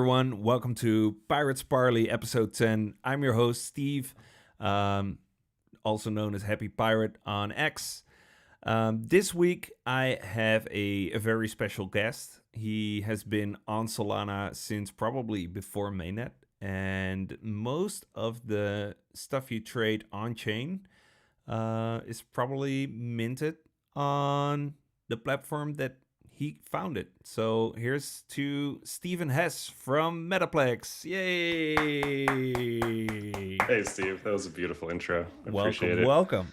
Everyone, welcome to Pirates Parley episode 10. I'm your host, Steve, um, also known as Happy Pirate on X. This week, I have a very special guest. He has been on Solana since probably before mainnet, and most of the stuff you trade on chain is probably minted on the platform that he founded. So here's to Stephen Hess from Metaplex. Yay! Hey, Steve, that was a beautiful intro. I appreciate Welcome, it. welcome.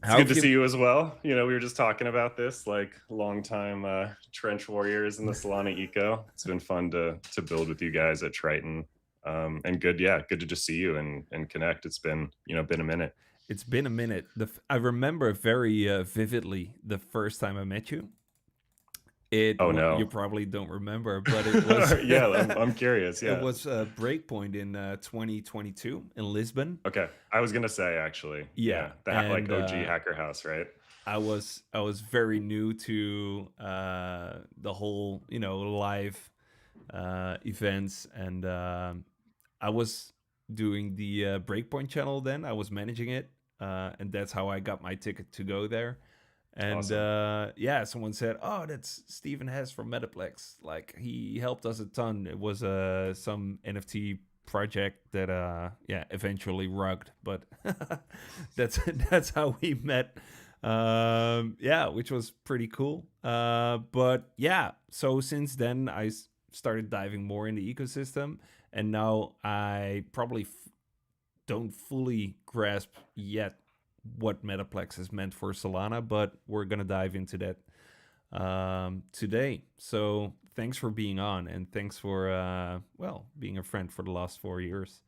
It's How good have to see you? you as well. We were just talking about this, like longtime trench warriors in the Solana eco. It's been fun to build with you guys at Triton, and good to just see you and connect. It's been a minute. It's been a minute. I remember very vividly the first time I met you. Oh You no, probably don't remember, but it was yeah, I'm curious. it Yeah, was a breakpoint in 2022 in Lisbon. okay. I was gonna say actually, Yeah, yeah, the like and OG hacker house, right? I was very new to the whole live events, and I was doing the Breakpoint channel. Then I was managing it, and that's how I got my ticket to go there. And Awesome. yeah, someone said, "Oh, that's Stephen Hess from Metaplex. Like he helped us a ton. It was some NFT project that yeah eventually rugged, but that's how we met. Yeah, which was pretty cool. But yeah, so since then started diving more in the ecosystem, and now I probably don't fully grasp yet what Metaplex has meant for Solana, but we're gonna dive into that today. So thanks for being on, and thanks for being a friend for the last 4 years.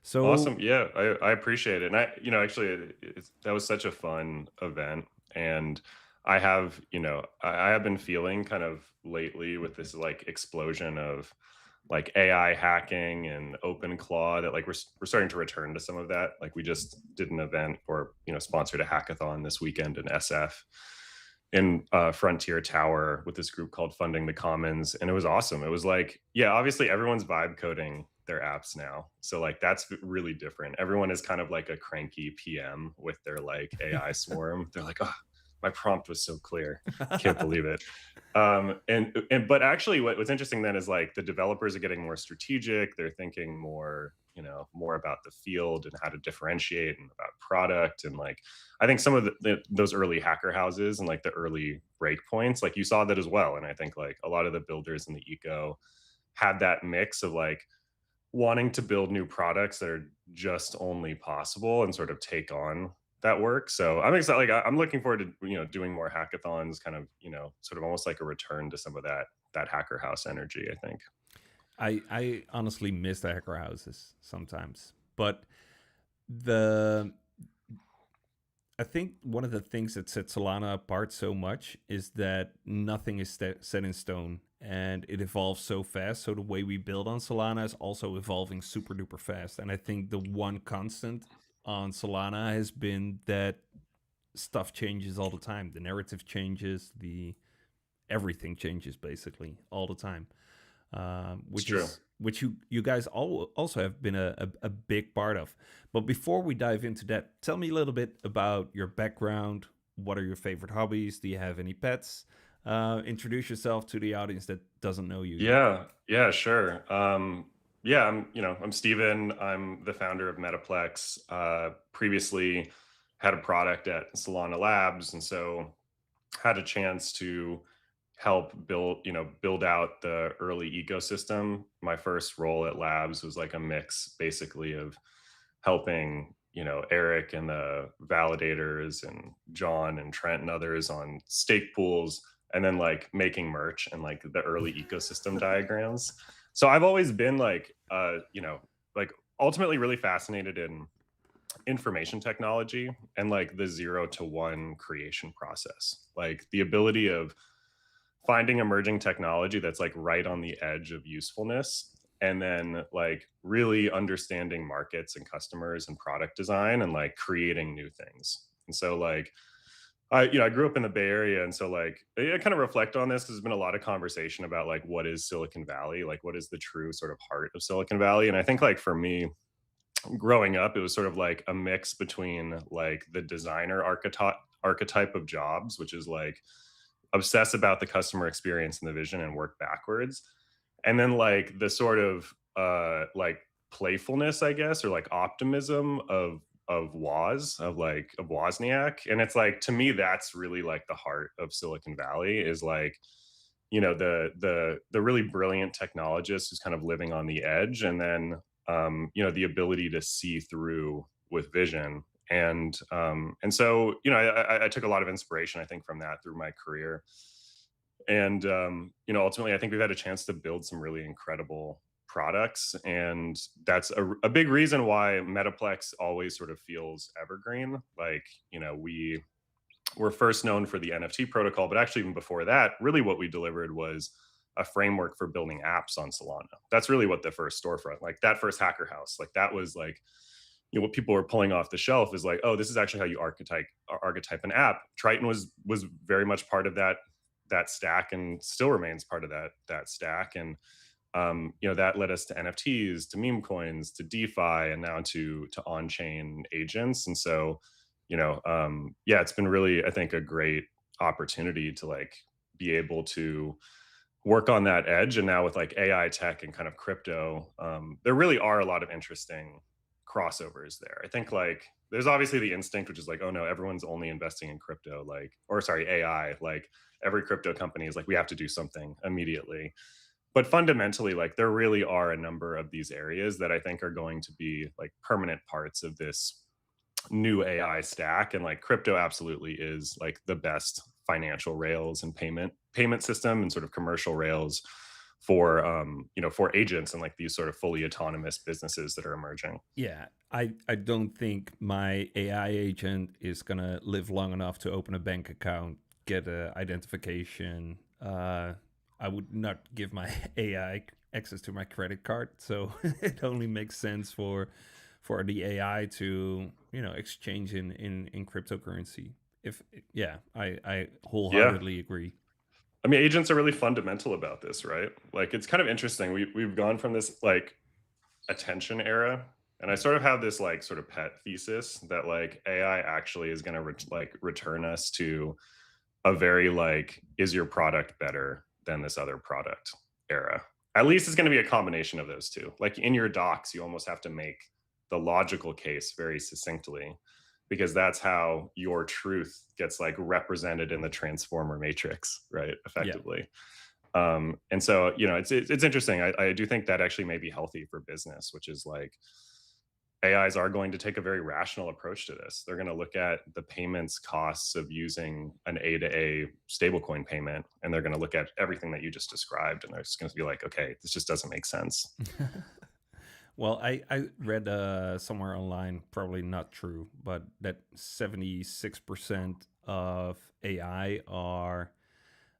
So Awesome. Yeah, I appreciate it. And actually, that was such a fun event. And I have been feeling kind of lately with this like explosion of like AI hacking and open claw that like we're starting to return to some of that. Like we just did an event or, sponsored a hackathon this weekend in SF in Frontier Tower with this group called Funding the Commons, and it was awesome. It was like, yeah, obviously everyone's vibe coding their apps now, so like that's really different. Everyone is kind of like a cranky PM with their like AI swarm. They're like, oh, my prompt was so clear, can't believe it. And but actually, what's interesting then is like the developers are getting more strategic. They're thinking more, more about the field and how to differentiate and about product and like I think some of those early hacker houses and like the early breakpoints, like you saw that as well. And I think like a lot of the builders in the eco had that mix of like wanting to build new products that are just only possible and sort of take on that work. So I'm excited. Like I'm looking forward to doing more hackathons, kind of sort of almost like a return to some of that hacker house energy. I think. I honestly miss the hacker houses sometimes, but the I think one of the things that sets Solana apart so much is that nothing is set in stone and it evolves so fast. So the way we build on Solana is also evolving super duper fast. And I think the one constant on Solana has been that stuff changes all the time. The narrative changes, the everything changes basically all the time, It's which true. is which you guys also have been a big part of. But before we dive into that, tell me a little bit about your background. What are your favorite hobbies? Do you have any pets? Introduce yourself to the audience that doesn't know you yet. Yeah, sure. Yeah, I'm Steven. I'm the founder of Metaplex. Previously had a product at Solana Labs, and so had a chance to help build out the early ecosystem. My first role at Labs was like a mix basically of helping, Eric and the validators and John and Trent and others on stake pools and then like making merch and like the early ecosystem diagrams. So I've always been like like ultimately really fascinated in information technology and like the 0 to 1 creation process, like the ability of finding emerging technology that's like right on the edge of usefulness and then like really understanding markets and customers and product design and like creating new things. And so like I grew up in the Bay Area, and so like I kind of reflect on this. 'Cause there's been a lot of conversation about like what is Silicon Valley, like what is the true sort of heart of Silicon Valley, and I think like for me, growing up, it was sort of like a mix between like the designer archetype of jobs, which is like obsess about the customer experience and the vision and work backwards, and then like the sort of like playfulness, I guess, or like optimism of of Wozniak. And it's like to me that's really like the heart of Silicon Valley is like, the really brilliant technologist who's kind of living on the edge, and then the ability to see through with vision. And so I took a lot of inspiration, I think, from that through my career. And ultimately I think we've had a chance to build some really incredible products, and that's a big reason why Metaplex always sort of feels evergreen. Like, we were first known for the NFT protocol, but actually even before that, really what we delivered was a framework for building apps on Solana. That's really what the first storefront, like that first hacker house, like that was like, what people were pulling off the shelf is like, oh, this is actually how you archetype an app. Triton was very much part of that stack, and still remains part of that stack. And that led us to NFTs, to meme coins, to DeFi, and now to on-chain agents. And so, yeah, it's been really, I think, a great opportunity to like be able to work on that edge. And now with like AI tech and kind of crypto, there really are a lot of interesting crossovers there. I think like there's obviously the instinct, which is like, oh no, everyone's only investing in crypto, like, or sorry, AI. Like every crypto company is like, we have to do something immediately. But fundamentally, like there really are a number of these areas that I think are going to be like permanent parts of this new AI stack. And like crypto absolutely is like the best financial rails and payment system and sort of commercial rails for for agents and like these sort of fully autonomous businesses that are emerging. Yeah, I don't think my AI agent is gonna live long enough to open a bank account, get a identification. I would not give my AI access to my credit card, so it only makes sense for the AI to exchange in cryptocurrency. If yeah, I Yeah. wholeheartedly agree. I mean, agents are really fundamental about this, right? Like it's kind of interesting. We've gone from this like attention era, and I sort of have this like sort of pet thesis that like AI actually is going to return us to a very like, is your product better than this other product era. At least it's going to be a combination of those two. Like in your docs, you almost have to make the logical case very succinctly, because that's how your truth gets like represented in the transformer matrix, right? Yeah. Effectively. And so, it's interesting. I do think that actually may be healthy for business, which is like AIs are going to take a very rational approach to this. They're going to look at the payments costs of using an A to A stablecoin payment, and they're going to look at everything that you just described, and they're just going to be like, okay, this just doesn't make sense. Well, I read somewhere online, probably not true, but that 76% of AI are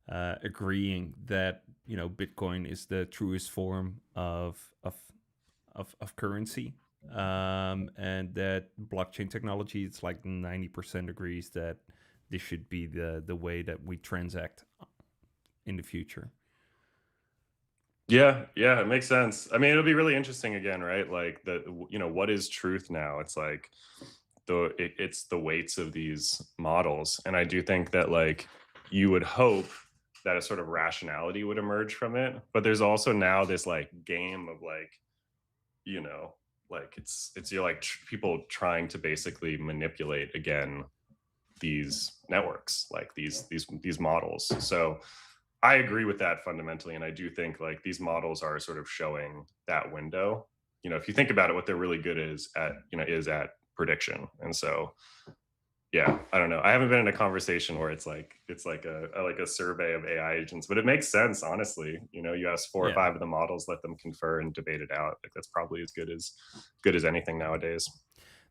agreeing that Bitcoin is the truest form of currency, and that blockchain technology, it's like 90% agrees that this should be the way that we transact in the future. Yeah, it makes sense. I mean, it'll be really interesting again, right? Like what is truth now? It's like it's the weights of these models, and I do think that like you would hope that a sort of rationality would emerge from it, but there's also now this like game of like, you know, like it's you're like people trying to basically manipulate again these networks, like these models. So I agree with that fundamentally, and I do think like these models are sort of showing that window. If you think about it, what they're really good is at prediction. And so, yeah, I don't know. I haven't been in a conversation where it's like a survey of AI agents, but it makes sense, honestly. You ask four or Yeah. five of the models, let them confer and debate it out. Like that's probably as good as anything nowadays.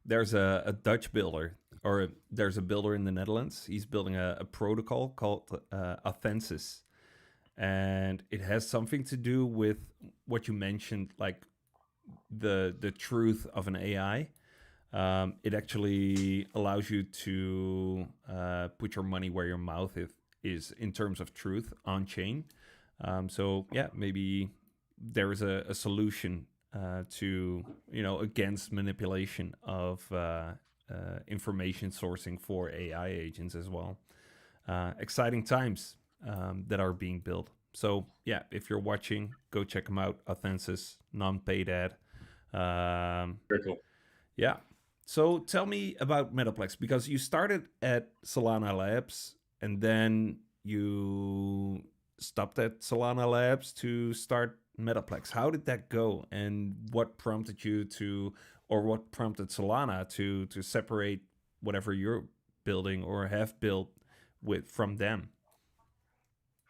There's a Dutch builder, or there's a builder in the Netherlands. He's building a protocol called Authensis, and it has something to do with what you mentioned, like the truth of an AI. It actually allows you to put your money where your mouth is in terms of truth on chain. So yeah, maybe there is a solution to against manipulation of information sourcing for AI agents as well. Exciting times that are being built. So yeah, if you're watching, go check them out. Authensis, non-paid ad. Very cool. Yeah. So tell me about Metaplex, because you started at Solana Labs and then you stopped at Solana Labs to start Metaplex. How did that go, and what prompted you to, or what prompted Solana to separate whatever you're building or have built with from them?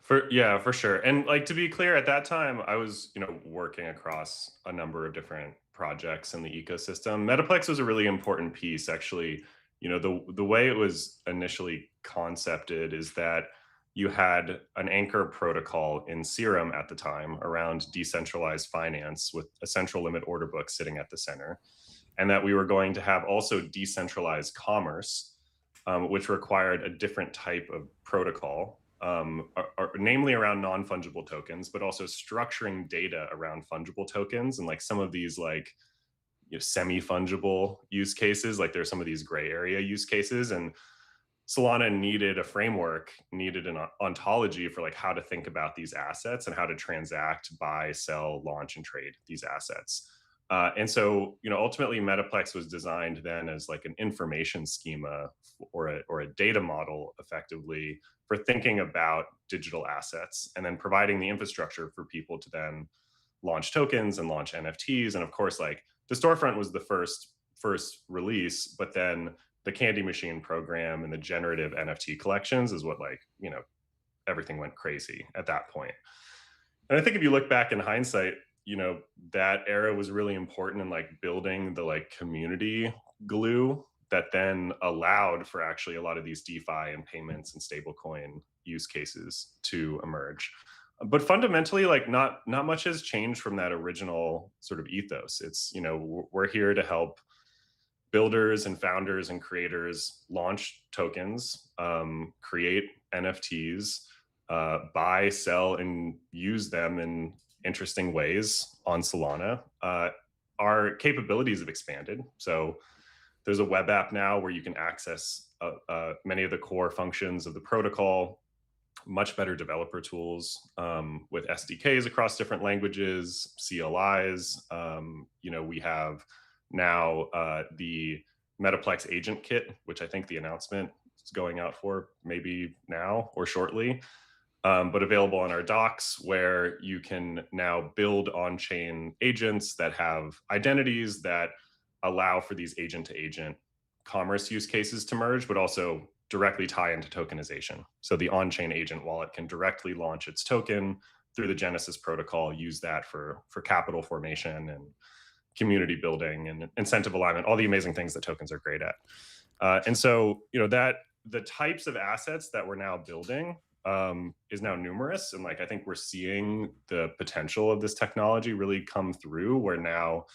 For sure. And like, to be clear, at that time I was, working across a number of different projects in the ecosystem. Metaplex was a really important piece, actually. The way it was initially concepted is that you had an anchor protocol in Serum at the time around decentralized finance with a central limit order book sitting at the center, and that we were going to have also decentralized commerce, which required a different type of protocol, namely around non-fungible tokens, but also structuring data around fungible tokens, and like some of these like semi-fungible use cases. Like there's some of these gray area use cases, and Solana needed a framework, needed an ontology for like how to think about these assets and how to transact, buy, sell, launch, and trade these assets. And so, ultimately Metaplex was designed then as like an information schema or a data model, effectively, for thinking about digital assets, and then providing the infrastructure for people to then launch tokens and launch NFTs. And of course, like the storefront was the first release, but then the Candy Machine program and the generative NFT collections is what, like, everything went crazy at that point. And I think if you look back in hindsight, that era was really important in like building the like community glue that then allowed for actually a lot of these DeFi and payments and stablecoin use cases to emerge. But fundamentally, like not much has changed from that original sort of ethos. It's, we're here to help builders and founders and creators launch tokens, create NFTs, buy, sell, and use them in interesting ways on Solana. Our capabilities have expanded. So there's a web app now where you can access many of the core functions of the protocol, much better developer tools, with SDKs across different languages, CLIs. We have now the Metaplex agent kit, which I think the announcement is going out for maybe now or shortly, but available on our docs, where you can now build on-chain agents that have identities that allow for these agent-to-agent commerce use cases to merge, but also directly tie into tokenization. So the on-chain agent wallet can directly launch its token through the Genesis protocol, use that for capital formation and community building and incentive alignment, all the amazing things that tokens are great at. And so, that the types of assets that we're now building is now numerous. And like, I think we're seeing the potential of this technology really come through, where now,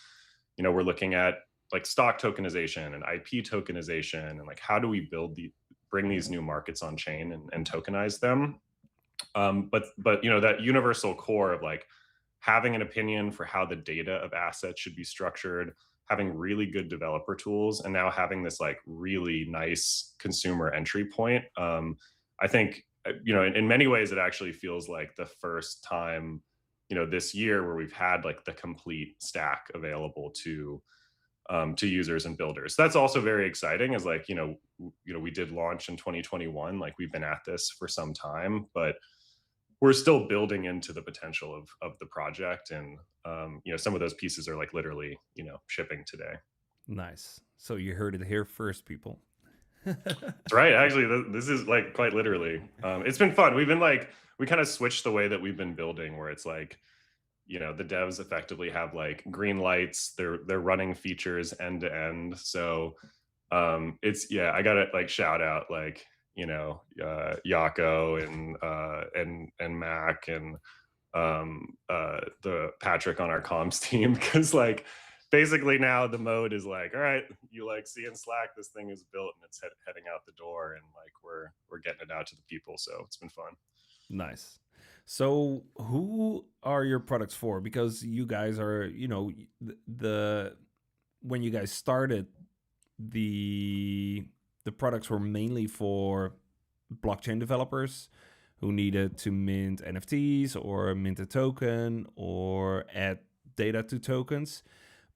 we're looking at like stock tokenization and IP tokenization, and like, how do we bring these new markets on chain and tokenize them? But that universal core of like having an opinion for how the data of assets should be structured, having really good developer tools, and now having this like really nice consumer entry point. I think, in many ways, it actually feels like the first time, this year, where we've had like the complete stack available to users and builders. That's also very exciting, as like, we did launch in 2021, like we've been at this for some time, but we're still building into the potential of the project. And, some of those pieces are like literally, shipping today. Nice. So you heard it here first, people. That's right. Actually, this is like quite literally, it's been fun. We've been like, we kind of switched the way that we've been building, where it's like, the devs effectively have like green lights. They're running features end to end. So it's, yeah, I gotta like shout out like, Yako and Mac and the Patrick on our comms team, because like basically now the mode is like, all right, you like see in Slack this thing is built and it's heading out the door, and like we're getting it out to the people. So it's been fun. Nice. So, who are your products for? Because you guys are, the when you guys started, the the products were mainly for blockchain developers who needed to mint NFTs or mint a token or add data to tokens.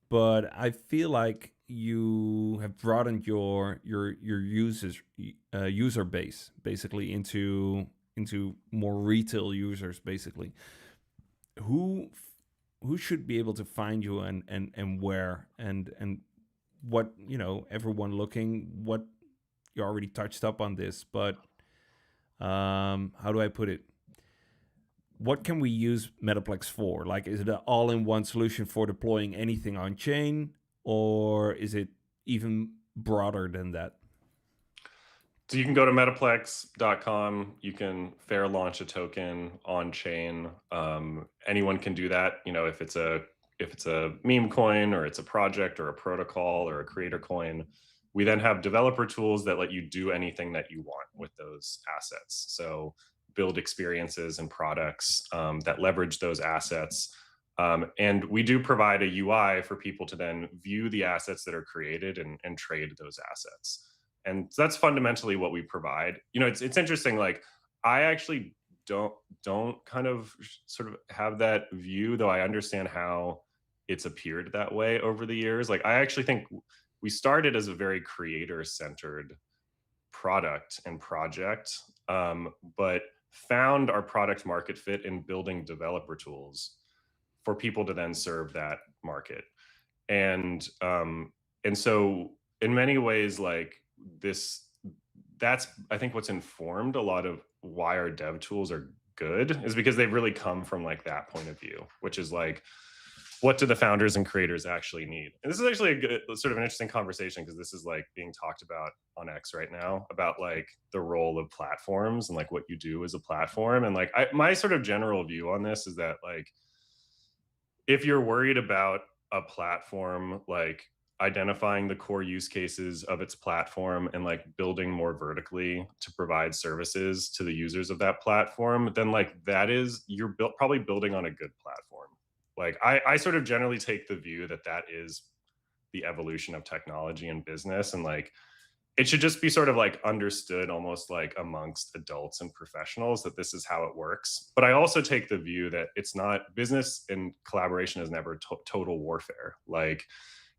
But I feel like you have broadened your user base basically into more retail users basically. Who who should be able to find you and where and what, everyone looking, what you already touched up on this, but how do I put it? What can we use Metaplex for? Like, is it an all-in-one solution for deploying anything on chain, or is it even broader than that? So you can go to metaplex.com. You can fair launch a token on chain. Anyone can do that. If it's a meme coin or it's a project or a protocol or a creator coin, we then have developer tools that let you do anything that you want with those assets. So build experiences and products that leverage those assets. And we do provide a UI for people to then view the assets that are created and trade those assets. And so that's fundamentally what we provide. It's interesting. Like, I actually don't kind of sort of have that view, though I understand how it's appeared that way over the years. Like, I actually think we started as a very creator-centered product and project, but found our product market fit in building developer tools for people to then serve that market. And so in many ways, like that's I think what's informed a lot of why our dev tools are good, is because they've really come from like that point of view, which is like, what do the founders and creators actually need? And this is actually a good, sort of an interesting conversation, because this is like being talked about on X right now, about like the role of platforms and like what you do as a platform. And like my sort of general view on this is that, like, if you're worried about a platform, like identifying the core use cases of its platform and like building more vertically to provide services to the users of that platform, then like you're probably building on a good platform. Like, I sort of generally take the view that that is the evolution of technology and business, and like it should just be sort of like understood almost like amongst adults and professionals that this is how it works. But I also take the view that it's not, business and collaboration is never total warfare. Like,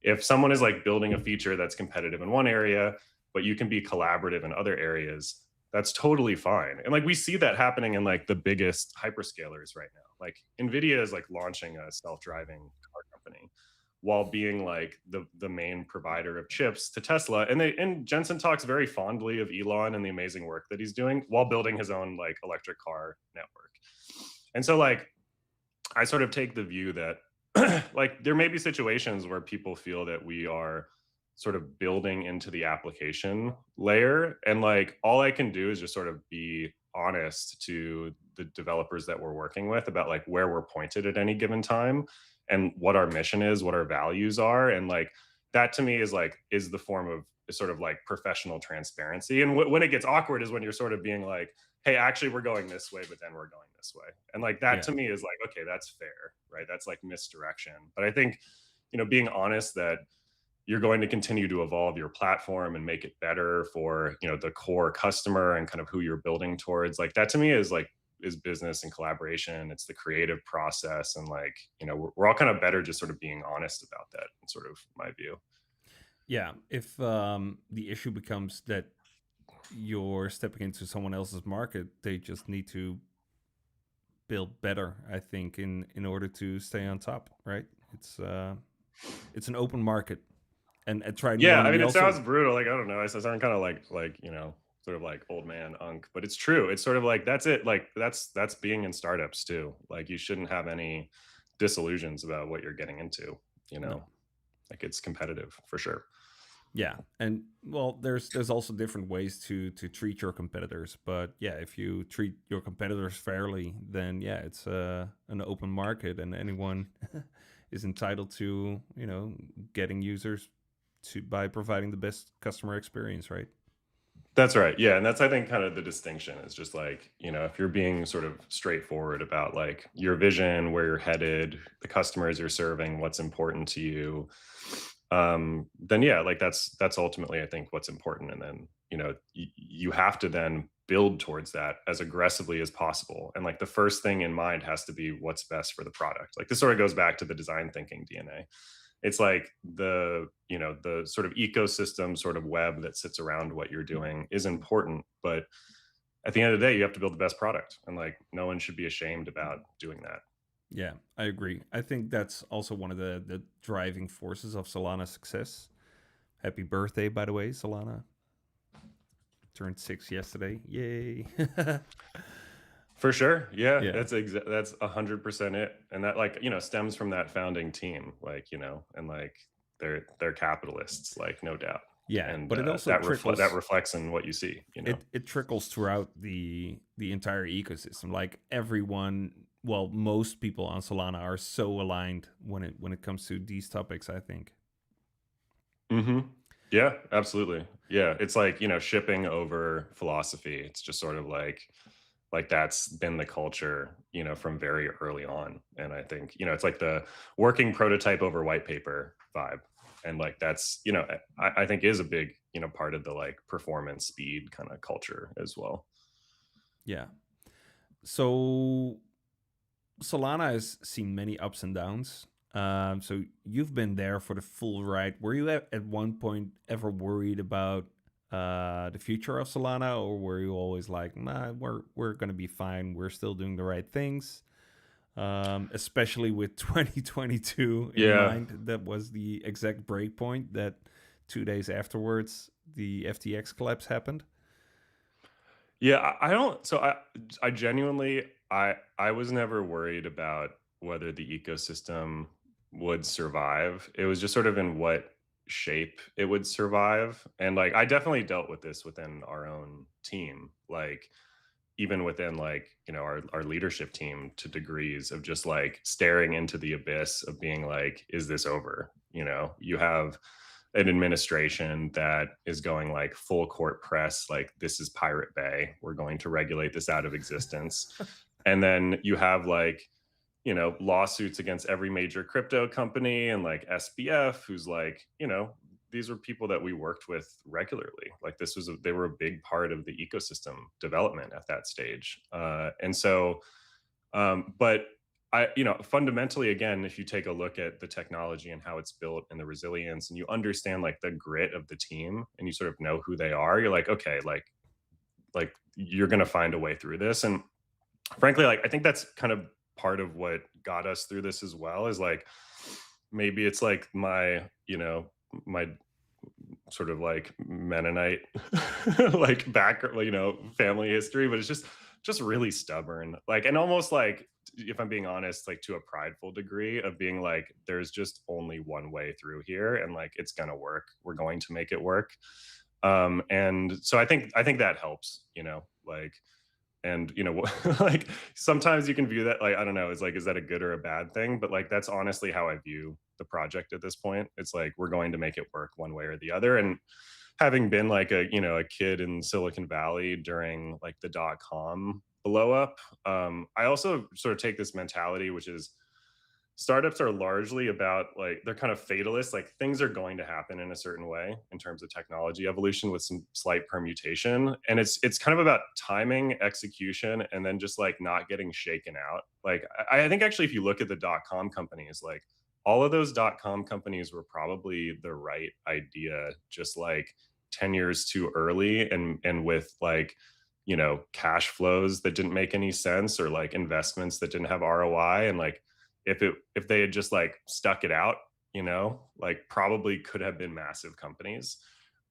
if someone is like building a feature that's competitive in one area, but you can be collaborative in other areas, that's totally fine. And like we see that happening in like the biggest hyperscalers right now. Like Nvidia is like launching a self-driving car company while being like the main provider of chips to Tesla. And Jensen talks very fondly of Elon and the amazing work that he's doing while building his own like electric car network. And so like I sort of take the view that like there may be situations where people feel that we are sort of building into the application layer, and like all I can do is just sort of be honest to the developers that we're working with about like where we're pointed at any given time and what our mission is, what our values are. And like that to me is the form of sort of like professional transparency. And when it gets awkward is when you're sort of being like, hey, actually we're going this way, but then we're going this way. And like that to me is like, okay, that's fair, right? That's like misdirection. But I think, being honest that you're going to continue to evolve your platform and make it better for, the core customer and kind of who you're building towards, like that to me is business and collaboration. It's the creative process. And like, we're all kind of better just sort of being honest about that, in sort of my view. Yeah. If the issue becomes that you're stepping into someone else's market, they just need to build better, I think, in order to stay on top, right? It's an open market. And try. Yeah, I mean, it sounds brutal. Like, I don't know. I sound kind of like sort of like old man unk, but it's true. It's sort of like that's it. Like that's being in startups too. Like you shouldn't have any disillusions about what you're getting into. No. Like it's competitive for sure. Yeah, and well, there's also different ways to treat your competitors. But yeah, if you treat your competitors fairly, then yeah, it's an open market, and anyone is entitled to, getting users to by providing the best customer experience, right? That's right. Yeah. And that's, I think, kind of the distinction is just like, if you're being sort of straightforward about like your vision, where you're headed, the customers you're serving, what's important to you, then yeah, like that's ultimately, I think, what's important. And then, you have to then build towards that as aggressively as possible. And like the first thing in mind has to be what's best for the product. Like this sort of goes back to the design thinking DNA. It's like the sort of ecosystem sort of web that sits around what you're doing is important, but at the end of the day you have to build the best product, and like no one should be ashamed about doing that. Yeah, I agree. I think that's also one of the driving forces of Solana's success. Happy birthday, by the way, Solana. Turned 6 yesterday. Yay. For sure. Yeah, Yeah. that's 100% it. And that, like, stems from that founding team, like, and like they're capitalists, like, no doubt. Yeah, And but it also that trickles. that reflects in what you see, It trickles throughout the entire ecosystem. Like everyone, well, most people on Solana are so aligned when it comes to these topics, I think. Mm-hmm. Yeah, absolutely. Yeah, it's like, shipping over philosophy. It's just sort of like that's been the culture, from very early on. And I think, it's like the working prototype over white paper vibe. And like that's, I think is a big, part of the like performance speed kind of culture as well. Yeah. So Solana has seen many ups and downs. So you've been there for the full ride. Were you at one point ever worried about the future of Solana, or were you always like, nah, we're gonna be fine. We're still doing the right things. Especially with 2022 in Yeah. mind, that was the exact break point that 2 days afterwards the FTX collapse happened. Yeah, I don't. So I genuinely, I was never worried about whether the ecosystem would survive. It was just sort of in what shape it would survive. And like, I definitely dealt with this within our own team, like even within like, our leadership team, to degrees of just like staring into the abyss of being like, is this over? You have an administration that is going like full court press, like this is Pirate Bay, we're going to regulate this out of existence. And then you have like, lawsuits against every major crypto company and like SBF, who's like, these are people that we worked with regularly. Like this was they were a big part of the ecosystem development at that stage. And so, but fundamentally, again, if you take a look at the technology and how it's built and the resilience, and you understand like the grit of the team, and you sort of know who they are, you're like, okay, like you're going to find a way through this. And frankly, like, I think that's kind of part of what got us through this as well, is like, maybe it's like my sort of like Mennonite like family history, but it's just really stubborn, like, and almost like, if I'm being honest, like to a prideful degree of being like, there's just only one way through here, and like it's gonna work, we're going to make it work. And so I think that helps, like, and like sometimes you can view that, like, I don't know, it's like, is that a good or a bad thing? But like that's honestly how I view the project at this point. It's like we're going to make it work one way or the other. And having been like a kid in Silicon Valley during like the .com blow up, I also sort of take this mentality, which is startups are largely about like, they're kind of fatalist, like things are going to happen in a certain way in terms of technology evolution with some slight permutation, and it's kind of about timing, execution, and then just like not getting shaken out. Like I think actually if you look at the .com companies, like all of those .com companies were probably the right idea, just like 10 years too early, and with like, cash flows that didn't make any sense, or like investments that didn't have ROI. And like if they had just like stuck it out, like probably could have been massive companies.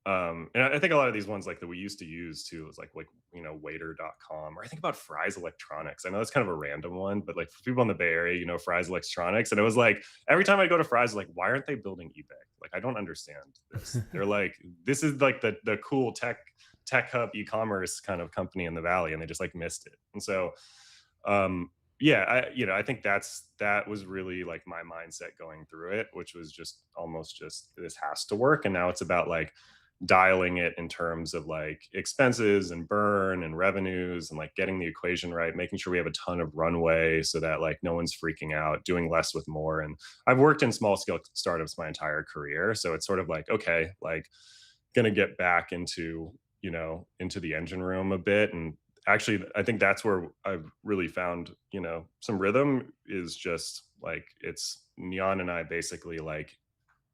And I think a lot of these ones like that we used to use too was like waiter.com, or I think about Fry's Electronics. I know that's kind of a random one, but like for people in the Bay Area, Fry's Electronics. And it was like every time I go to Fry's, like, why aren't they building eBay? Like, I don't understand this. They're like, this is like the cool tech hub e-commerce kind of company in the Valley, and they just like missed it. And so yeah, I think that was really like my mindset going through it, which was just almost just this has to work. And now it's about like dialing it in terms of like expenses and burn and revenues and like getting the equation right, making sure we have a ton of runway so that like no one's freaking out, doing less with more. And I've worked in small scale startups my entire career. So it's sort of like, okay, like gonna get back into, into the engine room a bit. And actually I think that's where I've really found, some rhythm is just like it's Neon and I basically like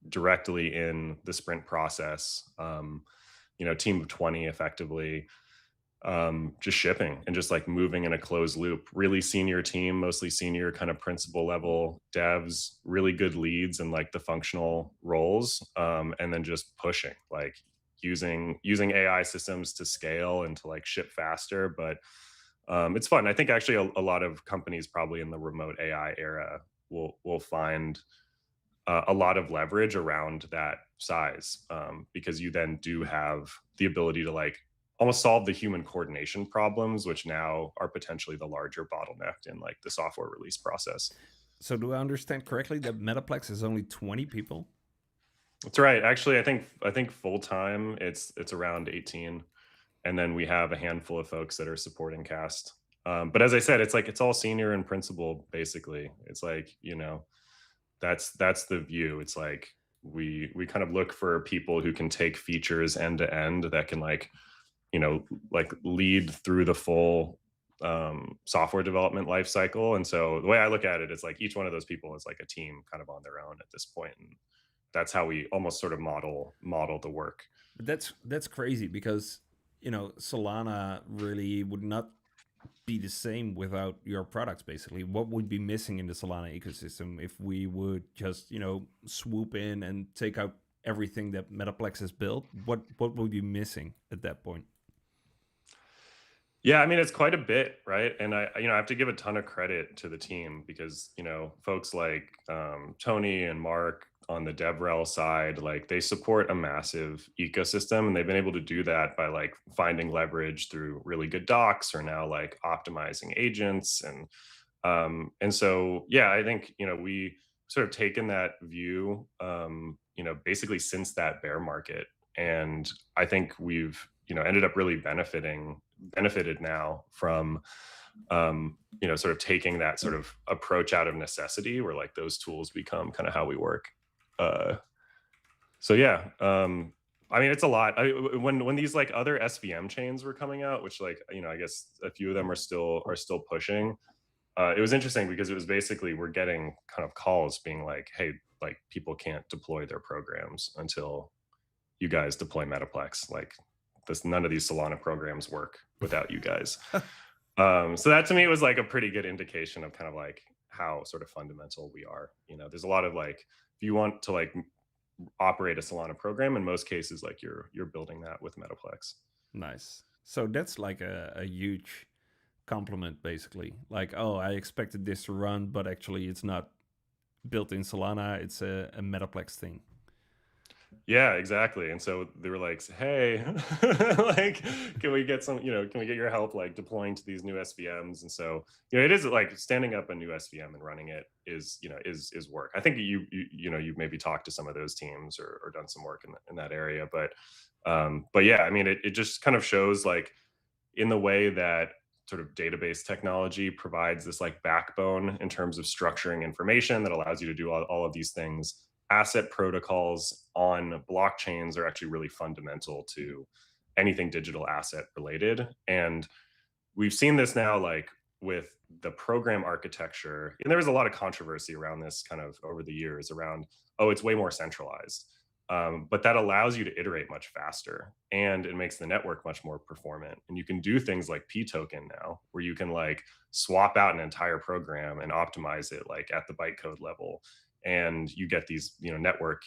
directly in the sprint process, team of 20 effectively, just shipping and just like moving in a closed loop, really senior team, mostly senior kind of principal level devs, really good leads and like the functional roles, and then just pushing like using AI systems to scale and to like ship faster. But it's fun. I think actually a lot of companies probably in the remote AI era will find a lot of leverage around that size, because you then do have the ability to like almost solve the human coordination problems, which now are potentially the larger bottleneck in like the software release process. So do I understand correctly that Metaplex is only 20 people? That's right. Actually, I think full time it's around 18, and then we have a handful of folks that are supporting cast. But as I said, it's like it's all senior and principal basically. It's like that's the view. It's like we kind of look for people who can take features end to end that can like lead through the full software development life cycle. And so the way I look at it is like each one of those people is like a team kind of on their own at this point, and that's how we almost sort of model the work. But that's crazy because Solana really would not be the same without your products. Basically, what would be missing in the Solana ecosystem if we would just swoop in and take out everything that Metaplex has built? What would be missing at that point? Yeah, I mean, it's quite a bit, right? And I have to give a ton of credit to the team because, folks like Tony and Mark on the DevRel side, like they support a massive ecosystem, and they've been able to do that by like finding leverage through really good docs or now like optimizing agents. And so, yeah, I think, we sort of taken that view, basically since that bear market. And I think we've, ended up really benefited now from, sort of taking that sort of approach out of necessity where like those tools become kind of how we work. Uh, so yeah, I mean, it's a lot. When these like other SVM chains were coming out, which like, I guess a few of them are still pushing, it was interesting because it was basically we're getting kind of calls being like, hey, like people can't deploy their programs until you guys deploy Metaplex. Like this, none of these Solana programs work without you guys. So that to me was like a pretty good indication of kind of like how sort of fundamental we are. There's a lot of like, if you want to like operate a Solana program, in most cases, like you're building that with Metaplex. Nice. So that's like a huge compliment, basically. Like, oh, I expected this to run, but actually, it's not built in Solana. It's a Metaplex thing. Yeah, exactly. And so they were like, hey, like, can we get can we get your help like deploying to these new SVMs? And so, it is like standing up a new SVM and running it is work. I think you've maybe talked to some of those teams or done some work in that area. But yeah, I mean, it just kind of shows like in the way that sort of database technology provides this like backbone in terms of structuring information that allows you to do all of these things. Asset protocols on blockchains are actually really fundamental to anything digital asset related. And we've seen this now like with the program architecture, and there was a lot of controversy around this kind of over the years around, oh, it's way more centralized. But that allows you to iterate much faster, and it makes the network much more performant. And you can do things like P token now, where you can like swap out an entire program and optimize it like at the bytecode level, and you get these network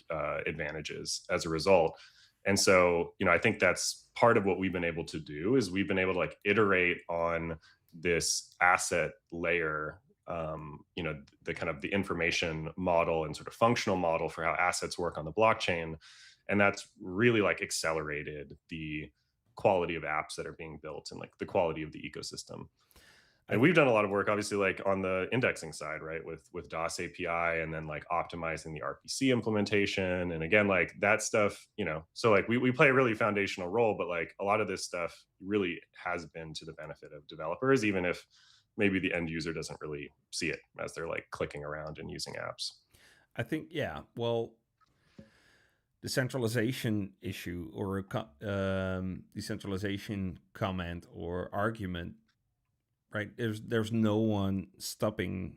advantages as a result. And so I think that's part of what we've been able to do is we've been able to like iterate on this asset layer, the kind of the information model and sort of functional model for how assets work on the blockchain. And that's really like accelerated the quality of apps that are being built and like the quality of the ecosystem. I And we've done a lot of work, obviously, like on the indexing side, right, with DOS API, and then like optimizing the RPC implementation. And again, like that stuff, so like we play a really foundational role, but like a lot of this stuff really has been to the benefit of developers, even if maybe the end user doesn't really see it as they're like clicking around and using apps. I think, yeah, well, the centralization issue or decentralization comment or argument, right? There's no one stopping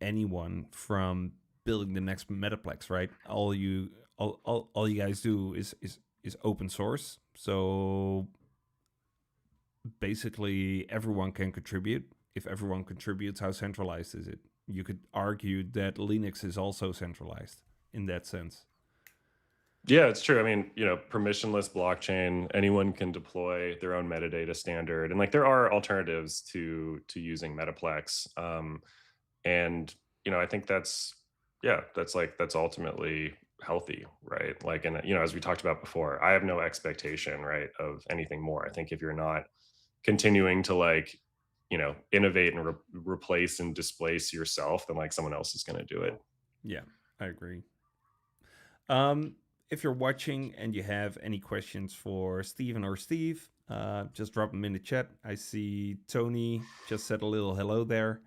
anyone from building the next Metaplex, right? All you guys do is open source. So basically everyone can contribute. If everyone contributes, how centralized is it? You could argue that Linux is also centralized in that sense. Yeah, it's true. I mean, permissionless blockchain, anyone can deploy their own metadata standard. And like there are alternatives to using Metaplex. And I think that's ultimately healthy, right? Like, and as we talked about before, I have no expectation, right, of anything more. I think if you're not continuing to like, innovate and replace and displace yourself, then like someone else is going to do it. Yeah, I agree. If you're watching and you have any questions for Steven or Steve, just drop them in the chat. I see Tony just said a little hello there.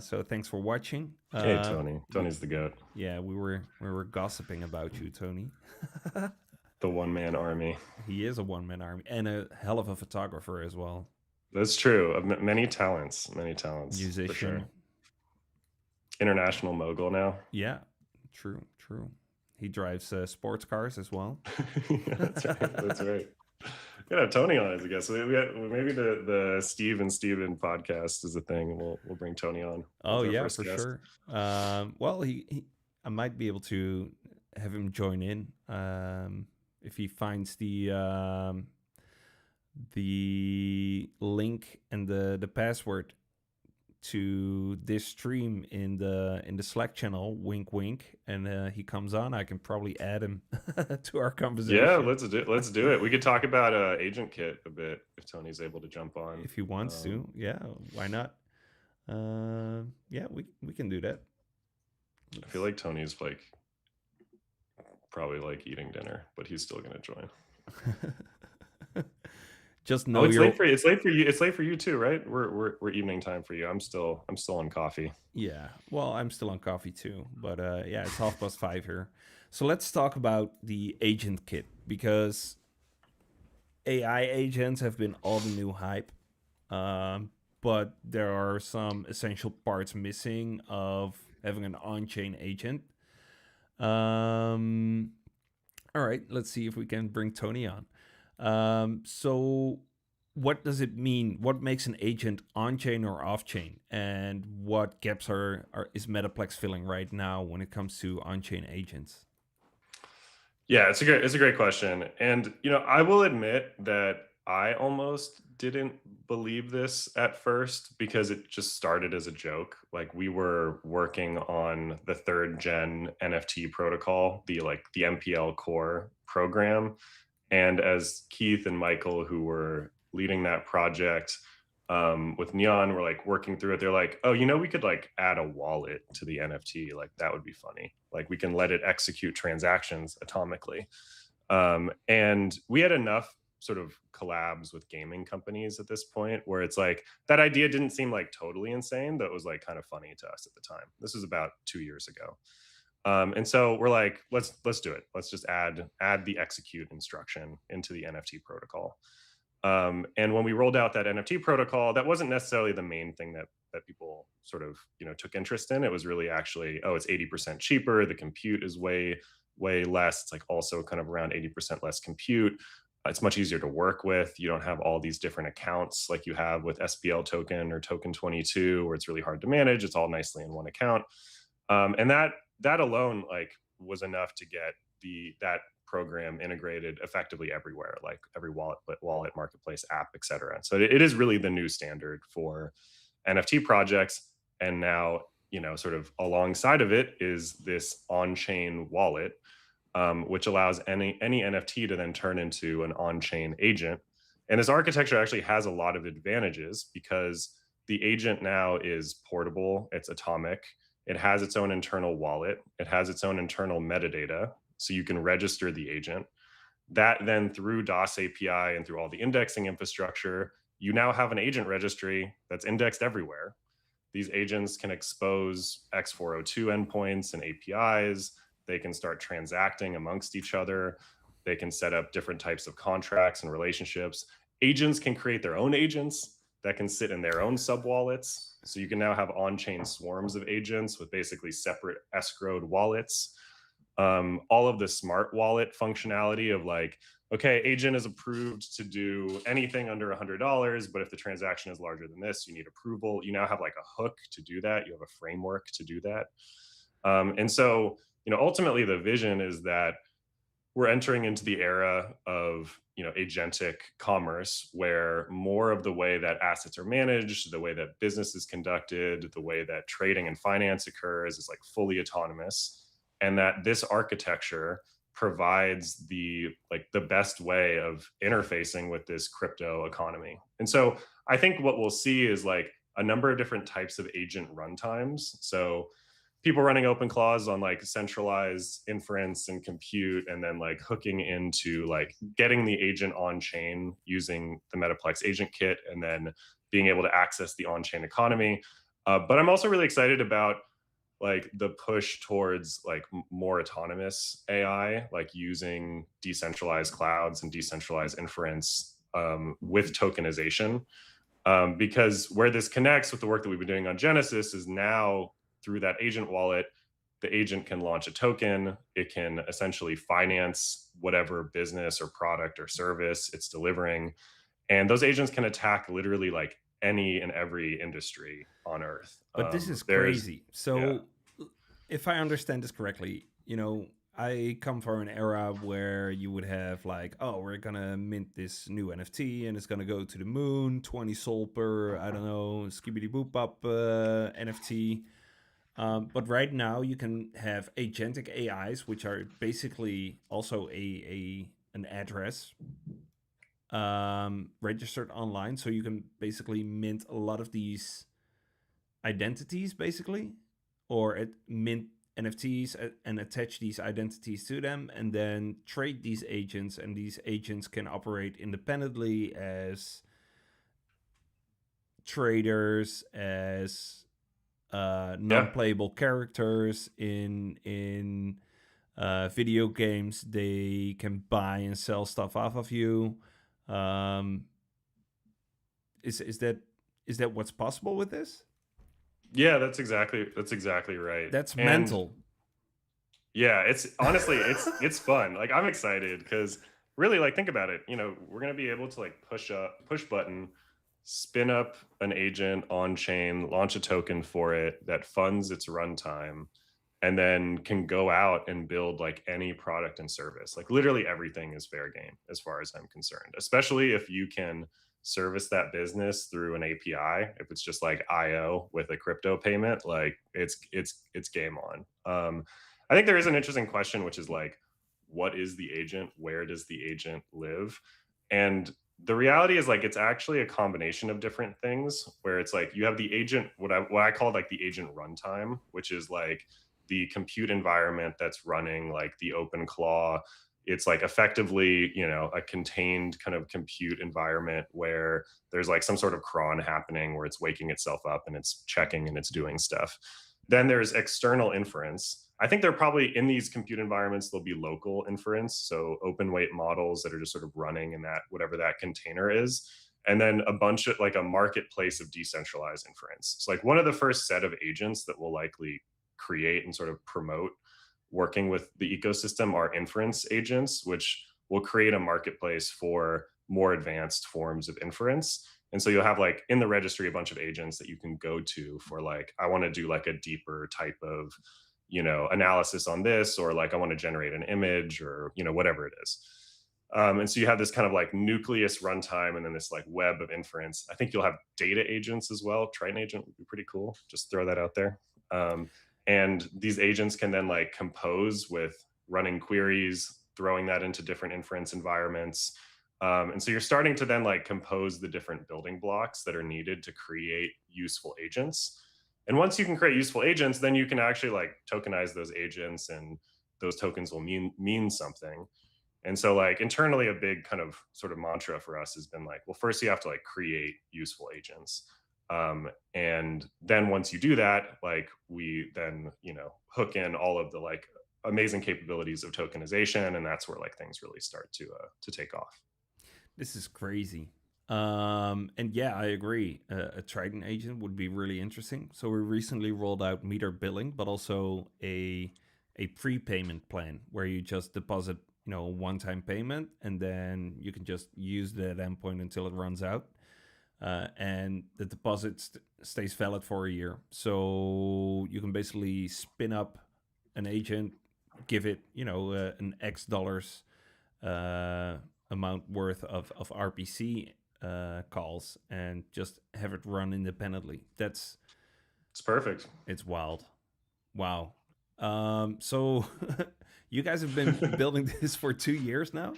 So thanks for watching. Hey, Tony. Tony's the goat. Yeah, we were gossiping about you, Tony. The one-man army. He is a one-man army and a hell of a photographer as well. That's true. Many talents. Musician. For sure. International mogul now. Yeah, true. He drives sports cars as well. Yeah, that's right. Yeah, Tony on as a guest. Maybe the Steve and Steven podcast is a thing. We'll bring Tony on. Oh yeah, for sure. Well, I might be able to have him join in if he finds the link and the password to this stream in the Slack channel, wink wink, and he comes on. I can probably add him to our conversation. Yeah, let's do it. We could talk about Agent Kit a bit if Tony's able to jump on. If he wants to, yeah, why not? Yeah, we can do that. I feel like Tony's like probably like eating dinner, but he's still gonna join. Just know it's late for you. It's late for you. It's late for you too, right? We're evening time for you. I'm still on coffee. Yeah, well, I'm still on coffee too, but yeah, it's 5:30 here. So let's talk about the Agent Kit, because AI agents have been all the new hype, but there are some essential parts missing of having an on-chain agent. All right, let's see if we can bring Tony on. So what does it mean? What makes an agent on-chain or off-chain? And what gaps is Metaplex filling right now when it comes to on-chain agents? Yeah, it's a great question. And, I will admit that I almost didn't believe this at first because it just started as a joke. Like we were working on the 3rd gen NFT protocol, the MPL core program. And as Keith and Michael, who were leading that project with Neon, were like working through it, they're like, oh, we could like add a wallet to the NFT. Like that would be funny. Like we can let it execute transactions atomically. And we had enough sort of collabs with gaming companies at this point where it's like that idea didn't seem like totally insane, but it was like kind of funny to us at the time. This was about 2 years ago. And so we're like, let's do it. Let's just add the execute instruction into the NFT protocol. And when we rolled out that NFT protocol, that wasn't necessarily the main thing that people sort of took interest in. It was really actually, it's 80% cheaper. The compute is way less. It's like also kind of around 80% less compute. It's much easier to work with. You don't have all these different accounts like you have with SPL token or token 22, where it's really hard to manage. It's all nicely in one account. And that alone like was enough to get that program integrated effectively everywhere, like every wallet marketplace app, etc. So it is really the new standard for NFT projects. And now, sort of alongside of it is this on-chain wallet, which allows any NFT to then turn into an on-chain agent. And this architecture actually has a lot of advantages because the agent now is portable, it's atomic, it has its own internal wallet, it has its own internal metadata, so you can register the agent. That then through DOS API and through all the indexing infrastructure, you now have an agent registry that's indexed everywhere. These agents can expose X402 endpoints and APIs. They can start transacting amongst each other. They can set up different types of contracts and relationships. Agents can create their own agents that can sit in their own subwallets. So you can now have on-chain swarms of agents with basically separate escrowed wallets. All of the smart wallet functionality of like, okay, agent is approved to do anything under $100, but if the transaction is larger than this, you need approval. You now have like a hook to do that. You have a framework to do that. And so, ultimately the vision is that we're entering into the era of, agentic commerce, where more of the way that assets are managed, the way that business is conducted, the way that trading and finance occurs is like fully autonomous, and that this architecture provides the best way of interfacing with this crypto economy. And so I think what we'll see is like a number of different types of agent runtimes. So people running OpenClaws on like centralized inference and compute, and then like hooking into like getting the agent on chain using the Metaplex agent kit, and then being able to access the on-chain economy. But I'm also really excited about like the push towards like more autonomous AI, like using decentralized clouds and decentralized inference with tokenization. Because where this connects with the work that we've been doing on Genesis is now through that agent wallet, the agent can launch a token. It can essentially finance whatever business or product or service it's delivering. And those agents can attack literally like any and every industry on Earth. But this is crazy. So, if I understand this correctly, I come from an era where you would have like, oh, we're gonna mint this new NFT and it's gonna go to the moon, 20 sol per, I don't know, skibbity boop up NFT. But right now you can have agentic AIs, which are basically also an address registered online, so you can basically mint a lot of these identities, basically, or mint NFTs and attach these identities to them, and then trade these agents, and these agents can operate independently as traders, as non-playable characters in video games. They can buy and sell stuff off of you. Is that what's possible with this? Yeah, that's exactly right. That's mental. Yeah, it's honestly it's fun. Like I'm excited because really, like, think about it. We're gonna be able to like push button, spin up an agent on chain, launch a token for it that funds its runtime, and then can go out and build like any product and service. Like literally everything is fair game as far as I'm concerned, especially if you can service that business through an API. If it's just like IO with a crypto payment, like it's game on. I think there is an interesting question, which is like, what is the agent? Where does the agent live? And the reality is like it's actually a combination of different things, where it's like you have the agent, what I call like the agent runtime, which is like the compute environment that's running like the OpenClaw. It's like effectively, a contained kind of compute environment where there's like some sort of cron happening where it's waking itself up and it's checking and it's doing stuff. Then there's external inference. I think they're probably in these compute environments, there'll be local inference. So open weight models that are just sort of running in that, whatever that container is. And then a bunch of like a marketplace of decentralized inference. So like one of the first set of agents that will likely create and sort of promote working with the ecosystem are inference agents, which will create a marketplace for more advanced forms of inference. And so you'll have like in the registry a bunch of agents that you can go to for like, I want to do like a deeper type of, analysis on this, or like I want to generate an image, or, whatever it is. And so you have this kind of like nucleus runtime and then this like web of inference. I think you'll have data agents as well. Triton agent would be pretty cool. Just throw that out there. And these agents can then like compose with running queries, throwing that into different inference environments. And so you're starting to then like compose the different building blocks that are needed to create useful agents. And once you can create useful agents, then you can actually like tokenize those agents, and those tokens will mean something. And so like internally, a big kind of sort of mantra for us has been like, well, first you have to like create useful agents. And then once you do that, like we then, hook in all of the like amazing capabilities of tokenization. And that's where like things really start to take off. This is crazy. And yeah, I agree. A Trident agent would be really interesting. So we recently rolled out meter billing, but also a prepayment plan where you just deposit, a one-time payment, and then you can just use that endpoint until it runs out. And the deposit stays valid for a year. So you can basically spin up an agent, give it, an X dollars amount worth of RPC calls, and just have it run independently. It's perfect. It's wild. Wow. So you guys have been building this for 2 years now?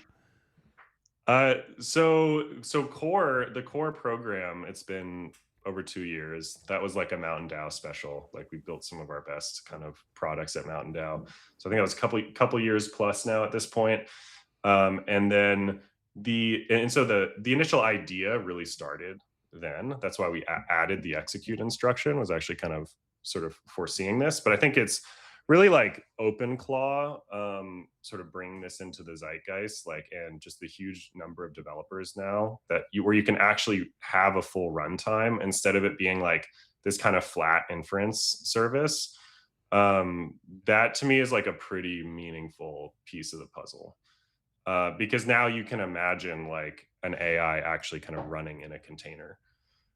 So the core program, it's been over 2 years. That was like a Mountain DAO special. Like we built some of our best kind of products at Mountain DAO. So I think it was a couple years plus now at this point. And then so the initial idea really started then. That's why we added the execute instruction, was actually kind of sort of foreseeing this. But I think it's really like OpenClaw sort of bringing this into the zeitgeist, like, and just the huge number of developers now where you can actually have a full runtime instead of it being like this kind of flat inference service. That to me is like a pretty meaningful piece of the puzzle. Because now you can imagine like an AI actually kind of running in a container.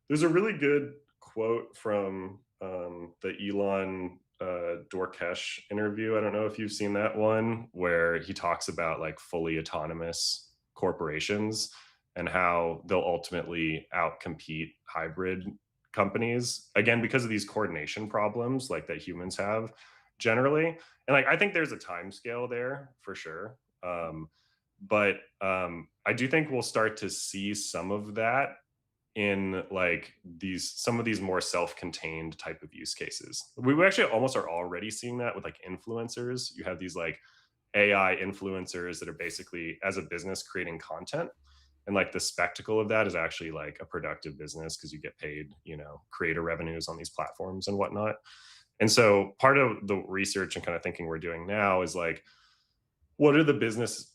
There's a really good quote from the Elon Dorkesh interview. I don't know if you've seen that one, where he talks about like fully autonomous corporations and how they'll ultimately outcompete hybrid companies, again, because of these coordination problems like that humans have generally. And like I think there's a time scale there for sure. But I do think we'll start to see some of that in like some of these more self-contained type of use cases. We actually almost are already seeing that with like influencers. You have these like AI influencers that are basically, as a business, creating content. And like the spectacle of that is actually like a productive business, because you get paid, creator revenues on these platforms and whatnot. And so part of the research and kind of thinking we're doing now is like, what are the businesses,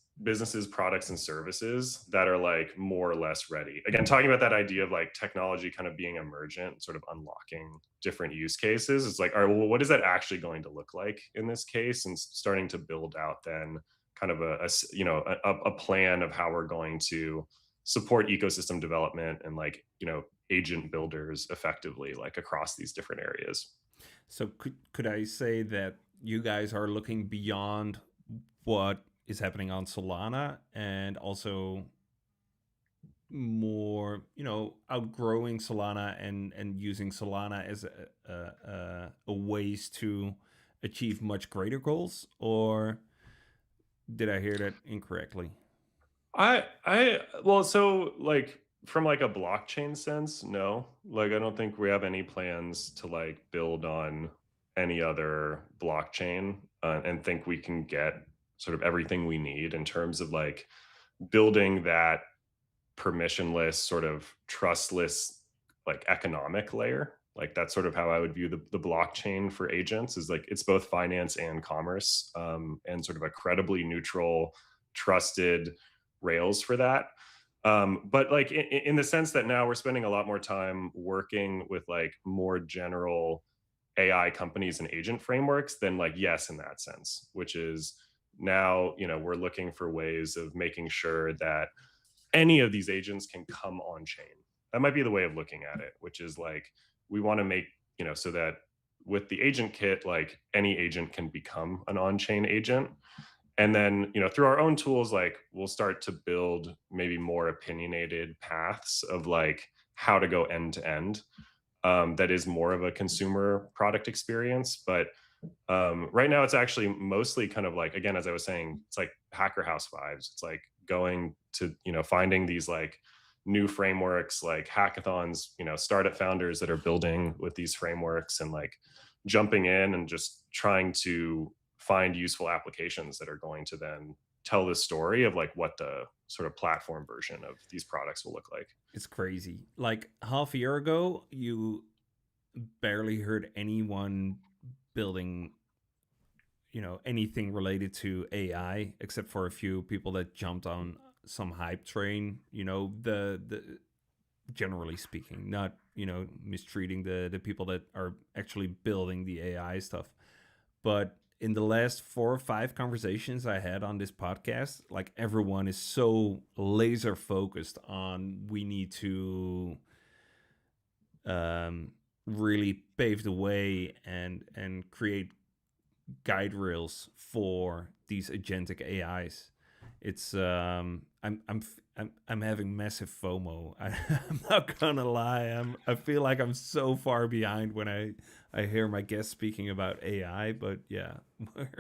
products, and services that are like more or less ready? Again, talking about that idea of like technology kind of being emergent, sort of unlocking different use cases. It's like, all right, well, what is that actually going to look like in this case? And starting to build out then kind of a plan of how we're going to support ecosystem development and like, agent builders effectively, like across these different areas. So could I say that you guys are looking beyond what is happening on Solana, and also more, outgrowing Solana and using Solana as a ways to achieve much greater goals? Or did I hear that incorrectly? Well, so like from like a blockchain sense, no. Like I don't think we have any plans to like build on any other blockchain and think we can get sort of everything we need in terms of like building that permissionless, sort of trustless, like economic layer. Like that's sort of how I would view the blockchain for agents, is like it's both finance and commerce, and sort of a credibly neutral, trusted rails for that. But like in the sense that now we're spending a lot more time working with like more general AI companies and agent frameworks, then like yes, in that sense, which is now, we're looking for ways of making sure that any of these agents can come on chain. That might be the way of looking at it, which is like we want to make, so that with the agent kit, like any agent can become an on-chain agent. And then, through our own tools, like we'll start to build maybe more opinionated paths of like how to go end to end. That is more of a consumer product experience. But Right now, it's actually mostly kind of like, again, as I was saying, it's like hacker house vibes. It's like going to, finding these like new frameworks, like hackathons, startup founders that are building with these frameworks, and like jumping in and just trying to find useful applications that are going to then tell the story of like what the sort of platform version of these products will look like. It's crazy. Like half a year ago, you barely heard anyone building, anything related to AI, except for a few people that jumped on some hype train. The generally speaking, not mistreating the people that are actually building the AI stuff. But in the last 4 or 5 conversations I had on this podcast, like everyone is so laser focused on we need to really pave the way and create guide rails for these agentic AIs. It's I'm having massive FOMO. I'm not gonna lie. I feel like I'm so far behind when I hear my guests speaking about AI. But yeah,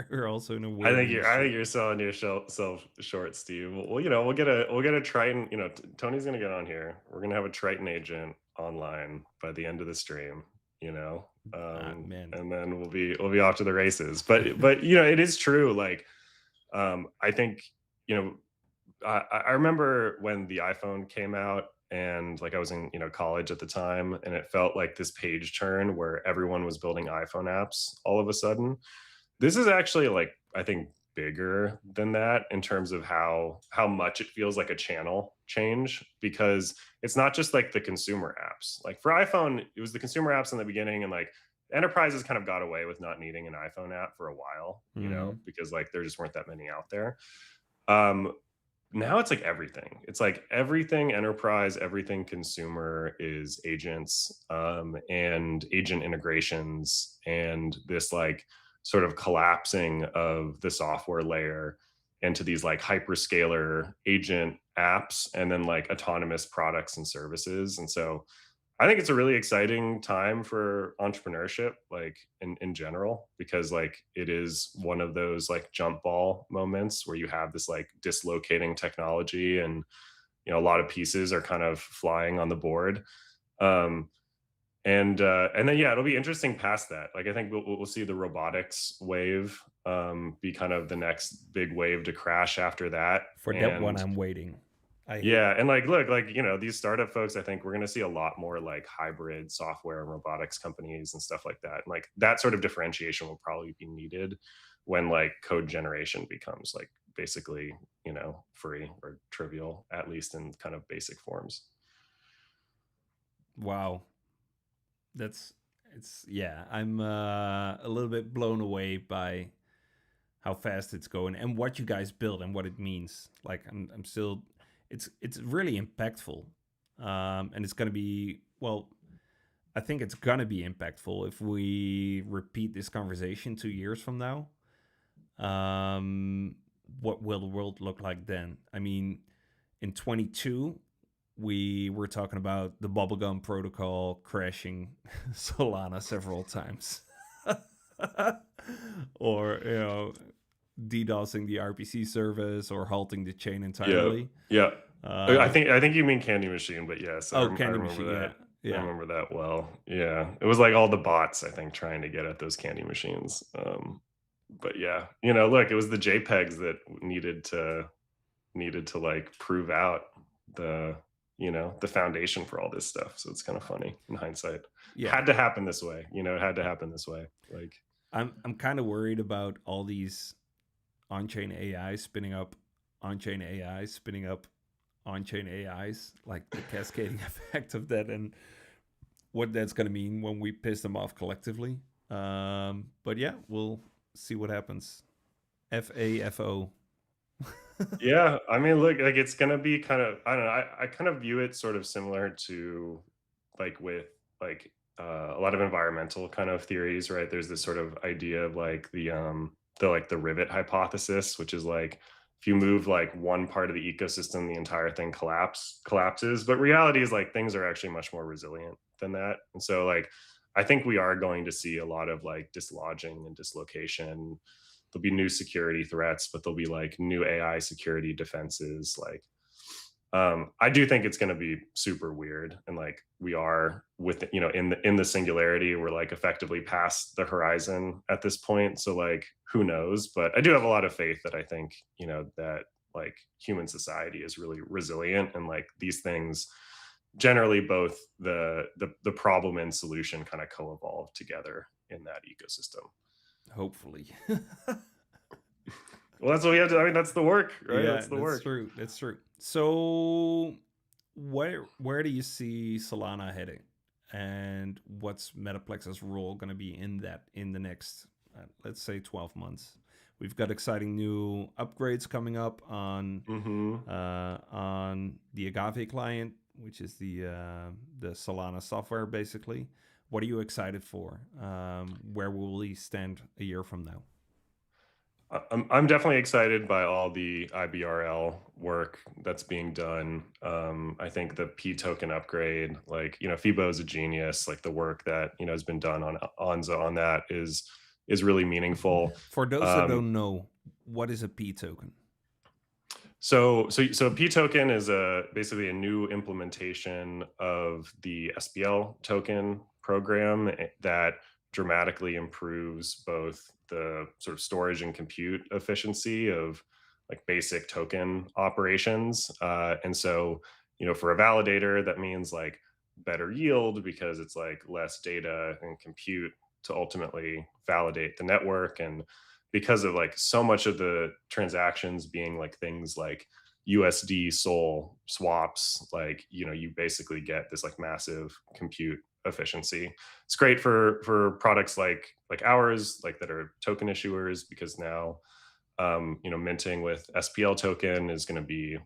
we're also in a I weird think industry. you're selling yourself short, Steve. Well, we'll get a Triton. Tony's gonna get on here. We're gonna have a Triton agent online by the end of the stream. Man, And then we'll be off to the races. But it is true. Like, I think you know I remember when the iPhone came out, and like I was in college at the time, and it felt like this page turn where everyone was building iPhone apps all of a sudden. This is actually, like, I think bigger than that in terms of how much it feels like a channel change, because it's not just like the consumer apps. Like for iPhone, it was the consumer apps in the beginning, and like enterprises kind of got away with not needing an iPhone app for a while, mm, because like there just weren't that many out there. Um, Now it's like everything. It's like everything enterprise, everything consumer is agents, and agent integrations, and this like sort of collapsing of the software layer into these like hyperscaler agent apps, and then like autonomous products and services. And so I think it's a really exciting time for entrepreneurship, like in general, because like it is one of those like jump ball moments where you have this like dislocating technology, and a lot of pieces are kind of flying on the board. Um, and then, yeah, it'll be interesting past that. Like I think we'll see the robotics wave be kind of the next big wave to crash after that. for that one, And I'm waiting. I yeah, and like look, like these startup folks, I think we're going to see a lot more like hybrid software and robotics companies and stuff like that. And like that sort of differentiation will probably be needed when like code generation becomes like basically, free or trivial, at least in kind of basic forms. Wow, that's it's yeah. I'm a little bit blown away by how fast it's going and what you guys build and what it means. Like I'm still, it's really impactful, and it's gonna be well. I think it's gonna be impactful if we repeat this conversation 2 years from now. Um, what will the world look like then? I mean, in 22, we were talking about the bubblegum protocol crashing Solana several times. Or, DDoSing the RPC service or halting the chain Yeah, entirely. yeah. I Uh, think I think you mean Candy Machine, but yes, oh, I Candy remember Machine, yeah, that. I yeah. remember that well. Yeah, it was like all the bots, I think, trying to get at those candy machines. But yeah, look, it was the JPEGs that needed to like prove out the the foundation for all this stuff. So it's kind of funny in hindsight. Yeah, Had to happen this way. It had to happen this way. Like, I'm kind of worried about all these on-chain AI spinning up on-chain AI spinning up on-chain AIs, like the cascading effect of that, and what that's going to mean when we piss them off collectively. But yeah, we'll see what happens. FAFO. yeah, I mean, look, like it's gonna be kind of, I don't know. I kind of view it sort of similar to like with like a lot of environmental kind of theories, right? There's this sort of idea of like the rivet hypothesis, which is like if you move like one part of the ecosystem, the entire thing collapses. But reality is like things are actually much more resilient than that. And so like I think we are going to see a lot of like dislodging and dislocation. There'll be new security threats, but there'll be like new AI security defenses. Like, I do think it's going to be super weird, and like we are with in the singularity, we're like effectively past the horizon at this point. So like, who knows? But I do have a lot of faith that I think that like human society is really resilient, and like these things generally both the problem and solution kind of co-evolve together in that ecosystem. Hopefully. Well, that's what we have to. I mean, that's the work, right? Yeah, That's the that's work. true. That's true. So, where do you see Solana heading, and what's Metaplex's role going to be in that in the next, let's say, 12 months? We've got exciting new upgrades coming up on the Agave client, which is the Solana software, basically. What are you excited for? Where will we stand a year from now? I'm definitely excited by all the IBRL work that's being done. I think the P token upgrade, like Fibo is a genius. Like the work that has been done on Onza on that is really meaningful. For those that don't know, what is a P token? So P token is basically a new implementation of the SPL token program that dramatically improves both the sort of storage and compute efficiency of like basic token operations. And so, for a validator, that means like better yield because it's like less data and compute to ultimately validate the network. And because of like so much of the transactions being like things like USD Sol swaps, like you basically get this like massive compute efficiency. It's great for products like ours, like that are token issuers, because now minting with SPL token is going to be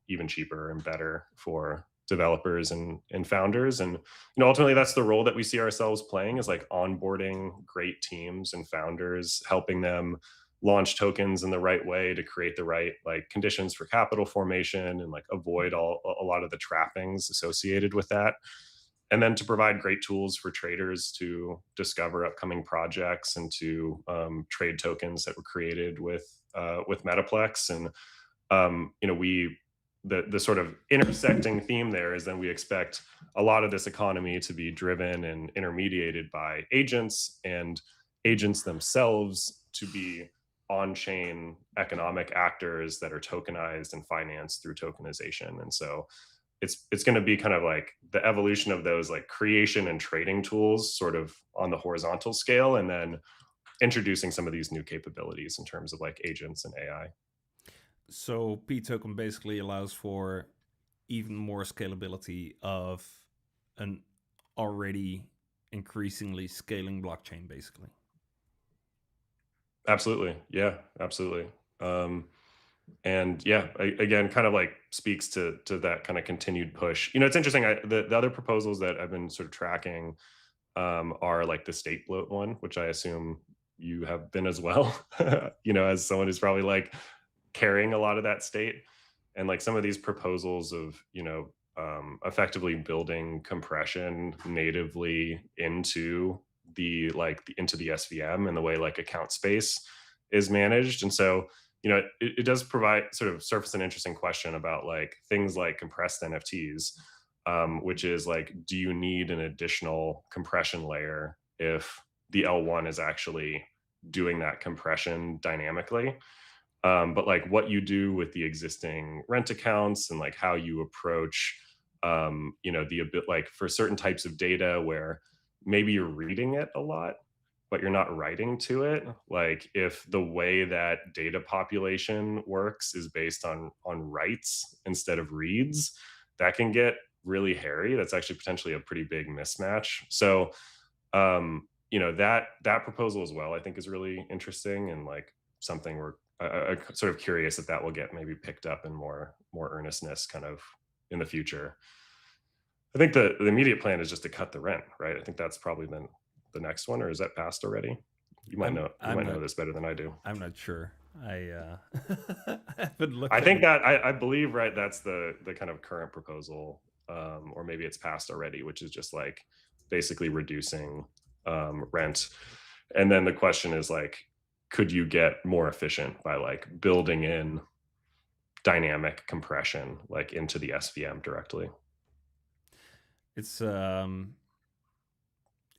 even cheaper and better for developers and founders. And ultimately that's the role that we see ourselves playing, is like onboarding great teams and founders, helping them launch tokens in the right way to create the right like conditions for capital formation and like avoid a lot of the trappings associated with that, and then to provide great tools for traders to discover upcoming projects and to trade tokens that were created with Metaplex. And the sort of intersecting theme there is then we expect a lot of this economy to be driven and intermediated by agents, and agents themselves to be on-chain economic actors that are tokenized and financed through tokenization. And so it's going to be kind of like the evolution of those like creation and trading tools sort of on the horizontal scale, and then introducing some of these new capabilities in terms of like agents and AI. So P token basically allows for even more scalability of an already increasingly scaling blockchain, basically. Absolutely. Yeah, absolutely. And yeah, again, kind of like speaks to that kind of continued push. It's interesting. The other proposals that I've been sort of tracking are like the state bloat one, which I assume you have been as well, as someone who's probably like carrying a lot of that state. And like some of these proposals of, effectively building compression natively into the SVM and the way like account space is managed. And so, it does provide sort of surface an interesting question about like things like compressed NFTs, which is like, do you need an additional compression layer if the L1 is actually doing that compression dynamically? But like what you do with the existing rent accounts and like how you approach, the a bit like for certain types of data where maybe you're reading it a lot, but you're not writing to it. Like if the way that data population works is based on writes instead of reads, that can get really hairy. That's actually potentially a pretty big mismatch. So, that proposal as well, I think is really interesting, and like something we're sort of curious if that will get maybe picked up in more earnestness kind of in the future. I think the immediate plan is just to cut the rent, right? I think that's probably the next one, or is that passed already? You might know. You might know this better than I do. I'm not sure. I haven't looked. I think that I believe, right, that's the kind of current proposal, or maybe it's passed already, which is just like basically reducing rent. And then the question is like, could you get more efficient by like building in dynamic compression like into the SVM directly? It's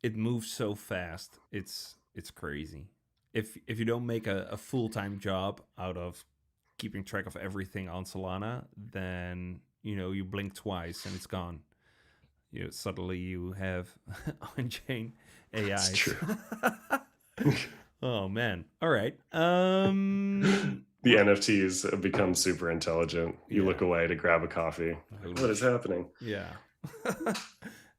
it moves so fast. It's crazy. If you don't make a full-time job out of keeping track of everything on Solana, then you blink twice and it's gone. Suddenly you have on-chain It's AIs. true. Oh man. All right. The NFTs have become super intelligent. You look Yeah. away to grab a coffee. What is happening? Yeah.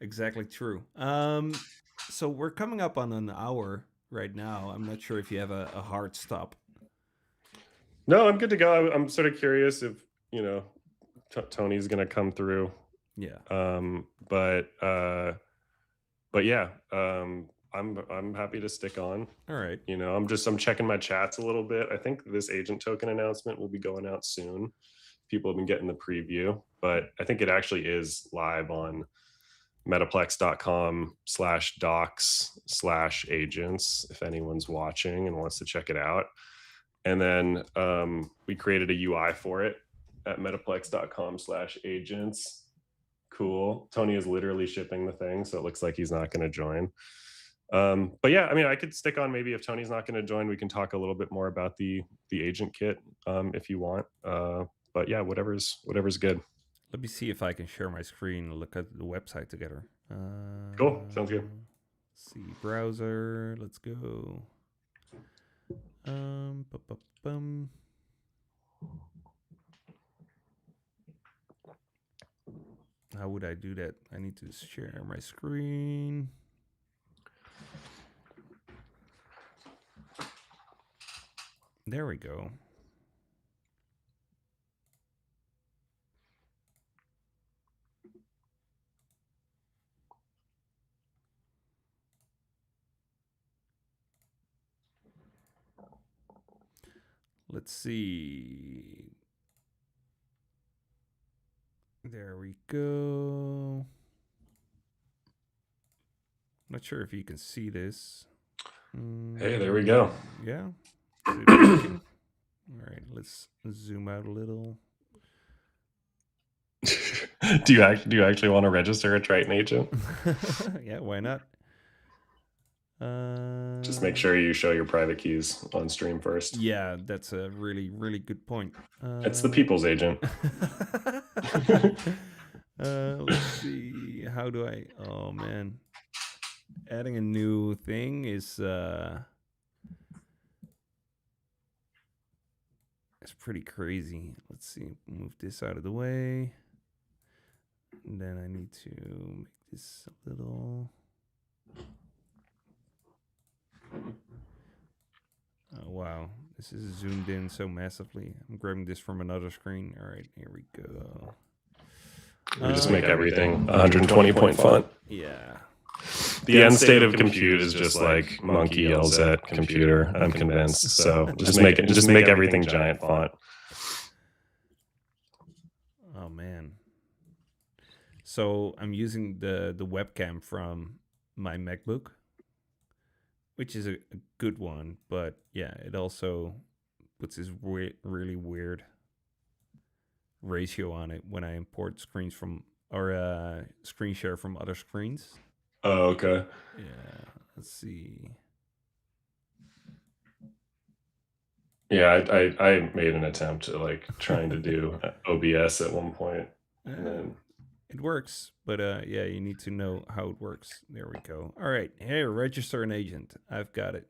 Exactly true. So we're coming up on an hour right now. I'm not sure if you have a hard stop. No, I'm good to go. I'm sort of curious if Tony's gonna come through. Yeah. But yeah, I'm happy to stick on. All right. I'm checking my chats a little bit. I think this agent token announcement will be going out soon. People have been getting the preview, but I think it actually is live on metaplex.com/docs/agents if anyone's watching and wants to check it out. And then we created a UI for it at metaplex.com/agents. Cool. Tony is literally shipping the thing, so it looks like he's not going to join. But yeah, I mean, I could stick on. Maybe if Tony's not going to join, we can talk a little bit more about the agent kit if you want. But yeah, whatever's good. Let me see if I can share my screen and look at the website together. Cool. Sounds good. See browser. Let's go. How would I do that? I need to share my screen. There we go. Let's see. There we go. Not sure if you can see this. Hey, there we go. Yeah. All right, let's zoom out a little. Do you actually want to register a Triton agent? Yeah, why not? Just make sure you show your private keys on stream first. Yeah, that's a really, really good point. It's the people's agent. Let's see. How do I? Oh man, adding a new thing is it's pretty crazy. Let's see. Move this out of the way. And then I need to make this a little. Oh wow, this is zoomed in so massively. I'm grabbing this from another screen. All right, here we go. We just make everything 120 point font. Yeah. The end state of compute is just like monkey yells at computer. I'm convinced. So just make everything giant font. Oh man. So I'm using the webcam from my MacBook, which is a good one, but yeah, it also puts this really weird ratio on it when I import screens from or screen share from other screens. Oh, okay. Yeah, let's see. Yeah, I made an attempt to like trying to do OBS at one point, and then it works, but yeah, you need to know how it works. There we go. All right, here, register an agent. I've got it.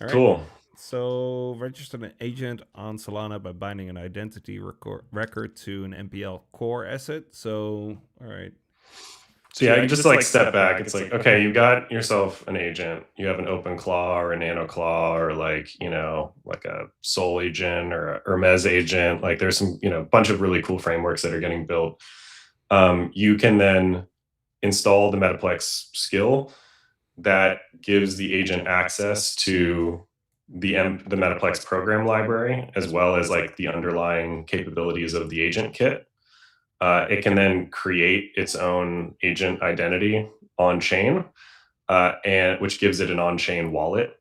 All right. Cool. So register an agent on Solana by binding an identity record to an MPL core asset. So, all right. So yeah, you just like step back. It's like, okay, you got yourself an agent. You have an open claw or a nano claw or like, like a Sol agent or a Hermes agent. Like there's some, bunch of really cool frameworks that are getting built. You can then install the Metaplex skill that gives the agent access to the Metaplex program library, as well as like the underlying capabilities of the agent kit. It can then create its own agent identity on chain, and which gives it an on-chain wallet.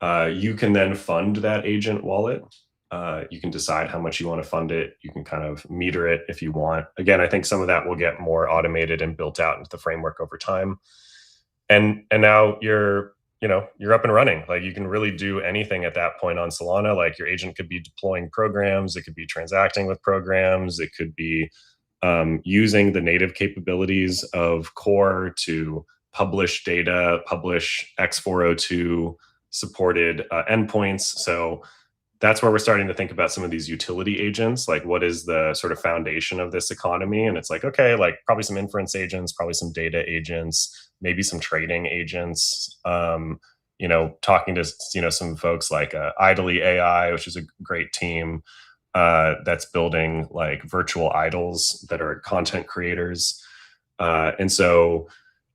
You can then fund that agent wallet. You can decide how much you want to fund it. You can kind of meter it if you want. Again, I think some of that will get more automated and built out into the framework over time. And now you're up and running. Like, you can really do anything at that point on Solana. Like, your agent could be deploying programs, it could be transacting with programs, it could be using the native capabilities of Core to publish data, publish X402 supported endpoints. So that's where we're starting to think about some of these utility agents. Like, what is the sort of foundation of this economy? And it's like, okay, like probably some inference agents, probably some data agents, maybe some trading agents. Talking to some folks like Idly AI, which is a great team that's building like virtual idols that are content creators. And so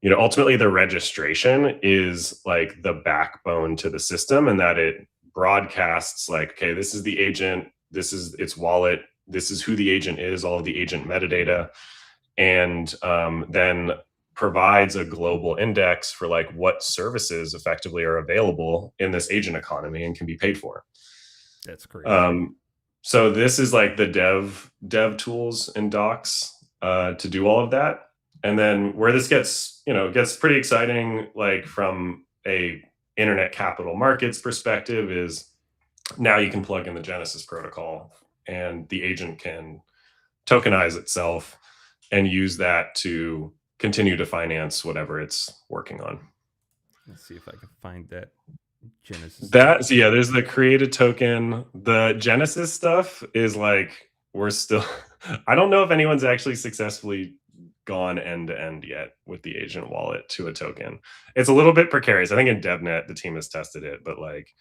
ultimately the registration is like the backbone to the system, and that it broadcasts like, okay, this is the agent, this is its wallet, this is who the agent is, all of the agent metadata, and then provides a global index for like what services effectively are available in this agent economy and can be paid for. That's great. So this is like the dev tools and docs to do all of that. And then where this gets pretty exciting, like from a internet capital markets perspective, is now you can plug in the Genesis protocol and the agent can tokenize itself and use that to continue to finance whatever it's working on. Let's see if I can find that Genesis. So yeah, there's the created token. The Genesis stuff is like, we're still I don't know if anyone's actually successfully gone end to end yet with the agent wallet to a token. It's a little bit precarious. I think in DevNet the team has tested it, but like,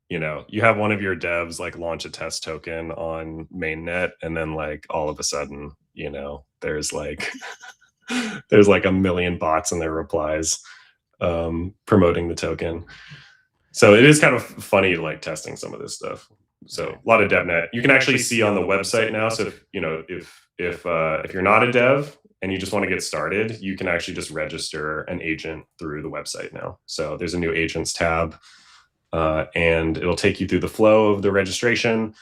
you have one of your devs like launch a test token on mainnet, and then like all of a sudden, there's like there's like a million bots in their replies promoting the token. So it is kind of funny like testing some of this stuff. So a lot of DevNet you can actually see on the website now. So if you're not a dev and you just want to get started, you can actually just register an agent through the website now. So there's a new agents tab, and it'll take you through the flow of the registration.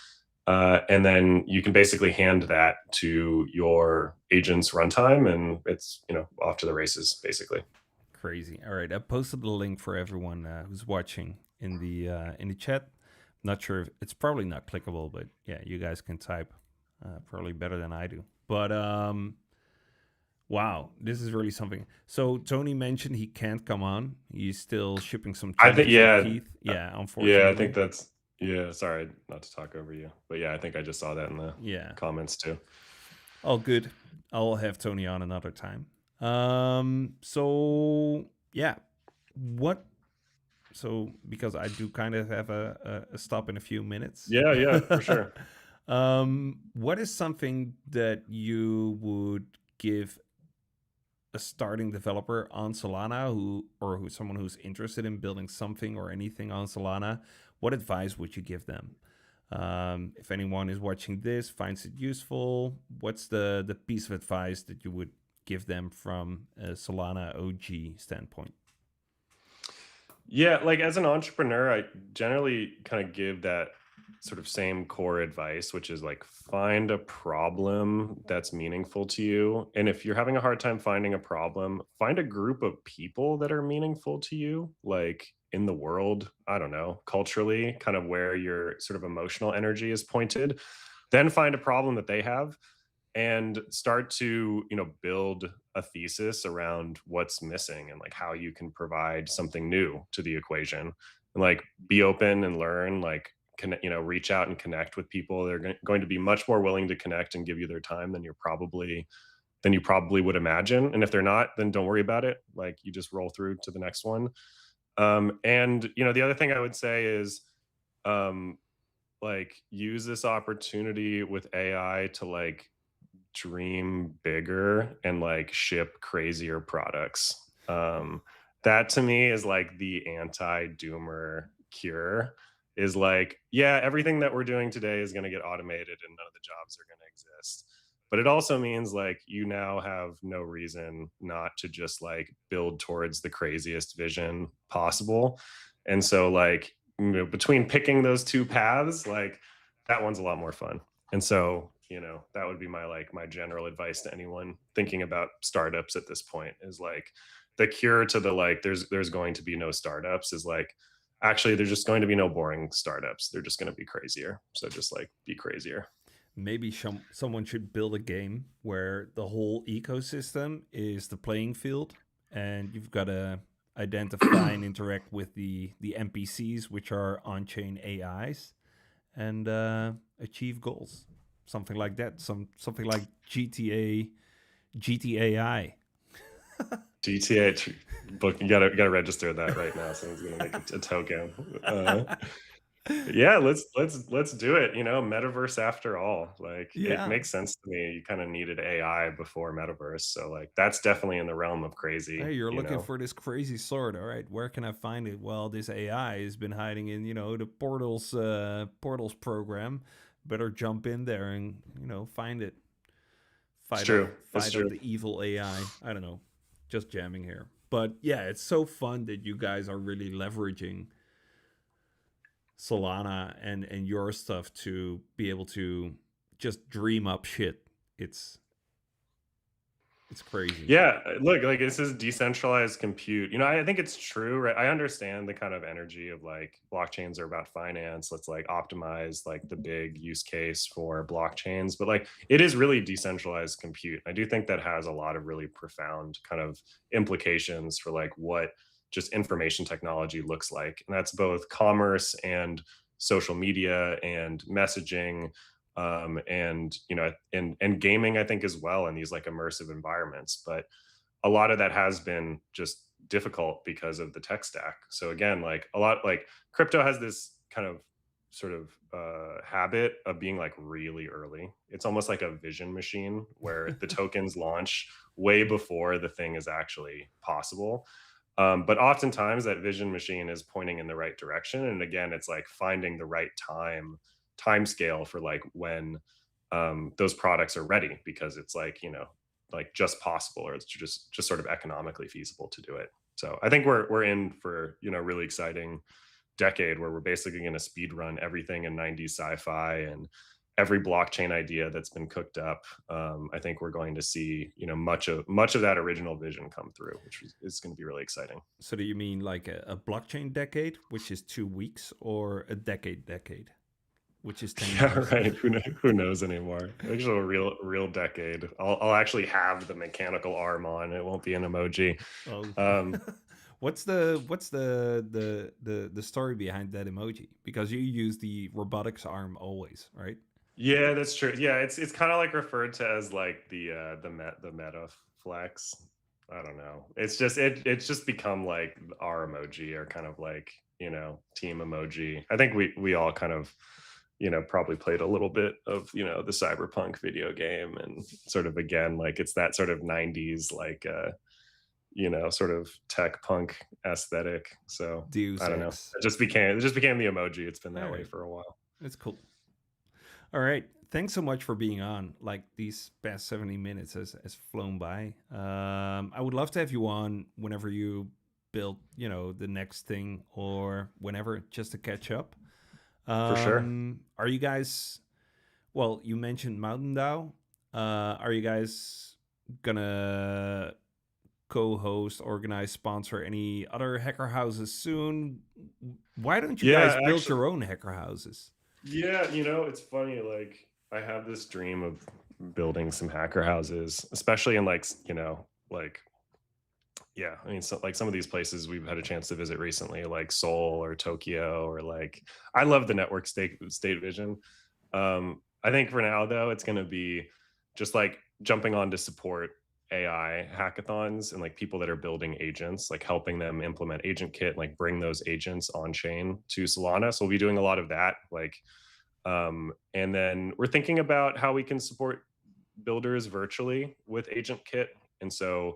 And then you can basically hand that to your agent's runtime, and it's off to the races basically. Crazy. All right, I posted the link for everyone who's watching in the chat. Not sure if it's probably not clickable, but yeah, you guys can type probably better than I do. But wow, this is really something. So Tony mentioned he can't come on. He's still shipping some. I think Keith. Unfortunately. Yeah, I think that's. Yeah, sorry not to talk over you, but yeah, I think I just saw that in the comments too. All good. I'll have Tony on another time. So yeah, because I do kind of have a stop in a few minutes. Yeah, for sure. What is something that you would give a starting developer on Solana who's someone who's interested in building something or anything on Solana? What advice would you give them? If anyone is watching this, finds it useful, what's the piece of advice that you would give them from a Solana OG standpoint? Yeah, like as an entrepreneur, I generally kind of give that sort of same core advice, which is like, find a problem that's meaningful to you. And if you're having a hard time finding a problem, find a group of people that are meaningful to you, like in the world, I don't know, culturally, kind of where your sort of emotional energy is pointed. Then find a problem that they have and start to build a thesis around what's missing and like how you can provide something new to the equation, and like be open and learn, like reach out and connect with people. They're going to be much more willing to connect and give you their time than you probably would imagine. And if they're not, then don't worry about it. Like, you just roll through to the next one. And the other thing I would say is like, use this opportunity with AI to like dream bigger and like ship crazier products. That to me is like the anti-doomer cure, is like, yeah, everything that we're doing today is going to get automated and none of the jobs are going to exist. but it also means like you now have no reason not to just like build towards the craziest vision possible. And so like, between picking those two paths, like that one's a lot more fun. And so, that would be my like my general advice to anyone thinking about startups at this point is like the cure to the like there's going to be no startups is like actually there's just going to be no boring startups. They're just going to be crazier. So just like be crazier. Maybe someone should build a game where the whole ecosystem is the playing field, and you've got to identify and interact with the NPCs, which are on-chain AIs, and achieve goals. Something like that. Something like GTAI. GTA book. You gotta register that right now. Someone's gonna make a token. Yeah, let's do it. Metaverse after all. Like it Yeah. makes sense to me. You kind of needed AI before metaverse, so like that's definitely in the realm of Hey, crazy. you're looking for this crazy sword. All right, where can I find it? Well, this AI has been hiding in, the portals program. Better jump in there and find it. It's Fight off, true. It's fight off true. the evil I don't know. Just jamming here, but yeah, it's so fun that you guys are really leveraging Solana and your stuff to be able to just dream up shit. It's it's crazy. Yeah, look, like this is decentralized compute. I think it's true, right? I understand the kind of energy of like blockchains are about finance. Let's like optimize like the big use case for blockchains, but like it is really decentralized compute. I do think that has a lot of really profound kind of implications for like what just information technology looks like. And that's both commerce and social media and messaging, and and gaming, I think, as well, in these like immersive environments. But a lot of that has been just difficult because of the tech stack. So again, like a lot like crypto has this kind of sort of habit of being like really early. It's almost like a vision machine where the tokens launch way before the thing is actually possible. But oftentimes that vision machine is pointing in the right direction. And again, it's like finding the right time scale for like when those products are ready, because it's like like just possible, or it's just sort of economically feasible to do it. So I think we're in for really exciting decade where we're basically going to speed run everything in 90s sci-fi, and every blockchain idea that's been cooked up. I think we're going to see much of that original vision come through, which is going to be really exciting. So do you mean like a blockchain decade, which is 2 weeks, or a decade, which is 10 Yeah, years? right. Who knows anymore? Actually, a real decade. I'll actually have the mechanical arm on. It won't be an emoji. Oh. Um, What's the story behind that emoji? Because you use the robotics arm always, right? yeah, that's true. Yeah, it's kind of like referred to as like the meta flex. I don't know. It's just become like our emoji, or kind of like team emoji. I think we all kind of probably played a little bit of the cyberpunk video game, and sort of again like it's that sort of 90s like sort of tech punk aesthetic. So Deus I don't know. Ex. It just became the emoji. It's been All that way right, for a while. that's cool. All right, thanks so much for being on. Like these past 70 minutes has flown by. I would love to have you on whenever you build, the next thing, or whenever, just to catch up. For sure. Are you guys? Well, you mentioned Mountain Dow. Are you guys gonna co-host, organize, sponsor any other hacker houses soon? Why don't you guys Yeah, build actually, your own hacker houses? yeah, it's funny. Like, I have this dream of building some hacker houses, especially in like, like, yeah, I mean, so like some of these places we've had a chance to visit recently, like Seoul or Tokyo, or like, I love the network state vision. I think for now though, it's going to be just like jumping on to support AI hackathons and like people that are building agents, like helping them implement Agent Kit, and like bring those agents on chain to Solana. So we'll be doing a lot of that. Like, and then we're thinking about how we can support builders virtually with Agent Kit. And so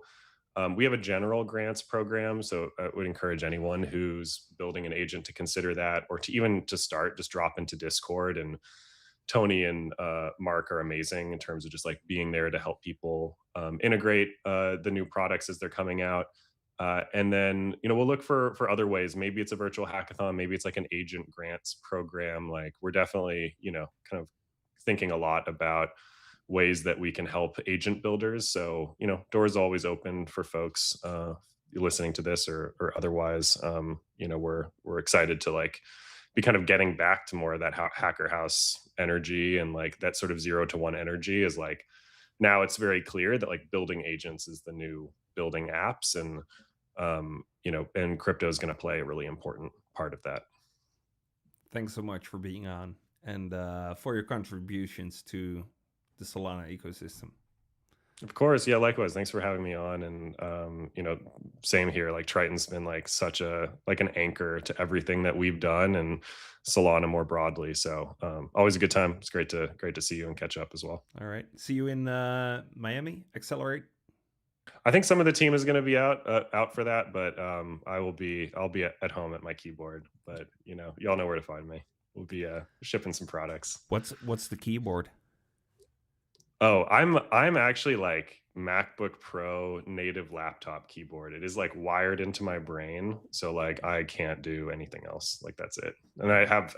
we have a general grants program. So I would encourage anyone who's building an agent to consider that, or to even to start, just drop into Discord and Tony and Mark are amazing in terms of just like being there to help people integrate the new products as they're coming out. And then, we'll look for other ways. Maybe it's a virtual hackathon. Maybe it's like an agent grants program. Like we're definitely, kind of thinking a lot about ways that we can help agent builders. So, doors always open for folks listening to this or otherwise. We're excited to like be kind of getting back to more of that hacker house energy, and like that sort of 0 to 1 energy is like, now it's very clear that like building agents is the new building apps, and and crypto is going to play a really important part of that. Thanks so much for being on and for your contributions to the Solana ecosystem. Of course, yeah, likewise. Thanks for having me on. And same here. Like Triton's been like such a like an anchor to everything that we've done, and Solana more broadly. So always a good time. It's great to see you and catch up as well. All right, see you in Miami. Accelerate. I think some of the team is going to be out for that, but I'll be at home at my keyboard. But y'all know where to find me. We'll be shipping some products. What's the keyboard? Oh, I'm actually like MacBook Pro native laptop keyboard. It is like wired into my brain, so like I can't do anything else. Like that's it. And I have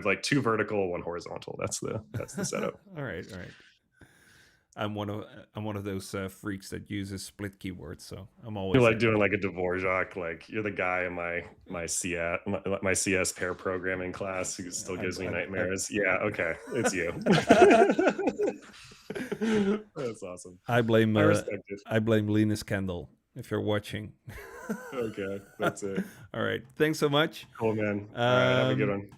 like 2 vertical, 1 horizontal. That's the setup. All right. I'm one of those freaks that uses split keyboards, so I'm always You're like doing like a Dvorak. Like you're the guy in my CS pair programming class who still gives me nightmares. Yeah, okay, it's you. That's awesome. I blame Linus Kendall if you're watching. Okay, that's it. All right, thanks so much. Cool, man. All right, have a good one.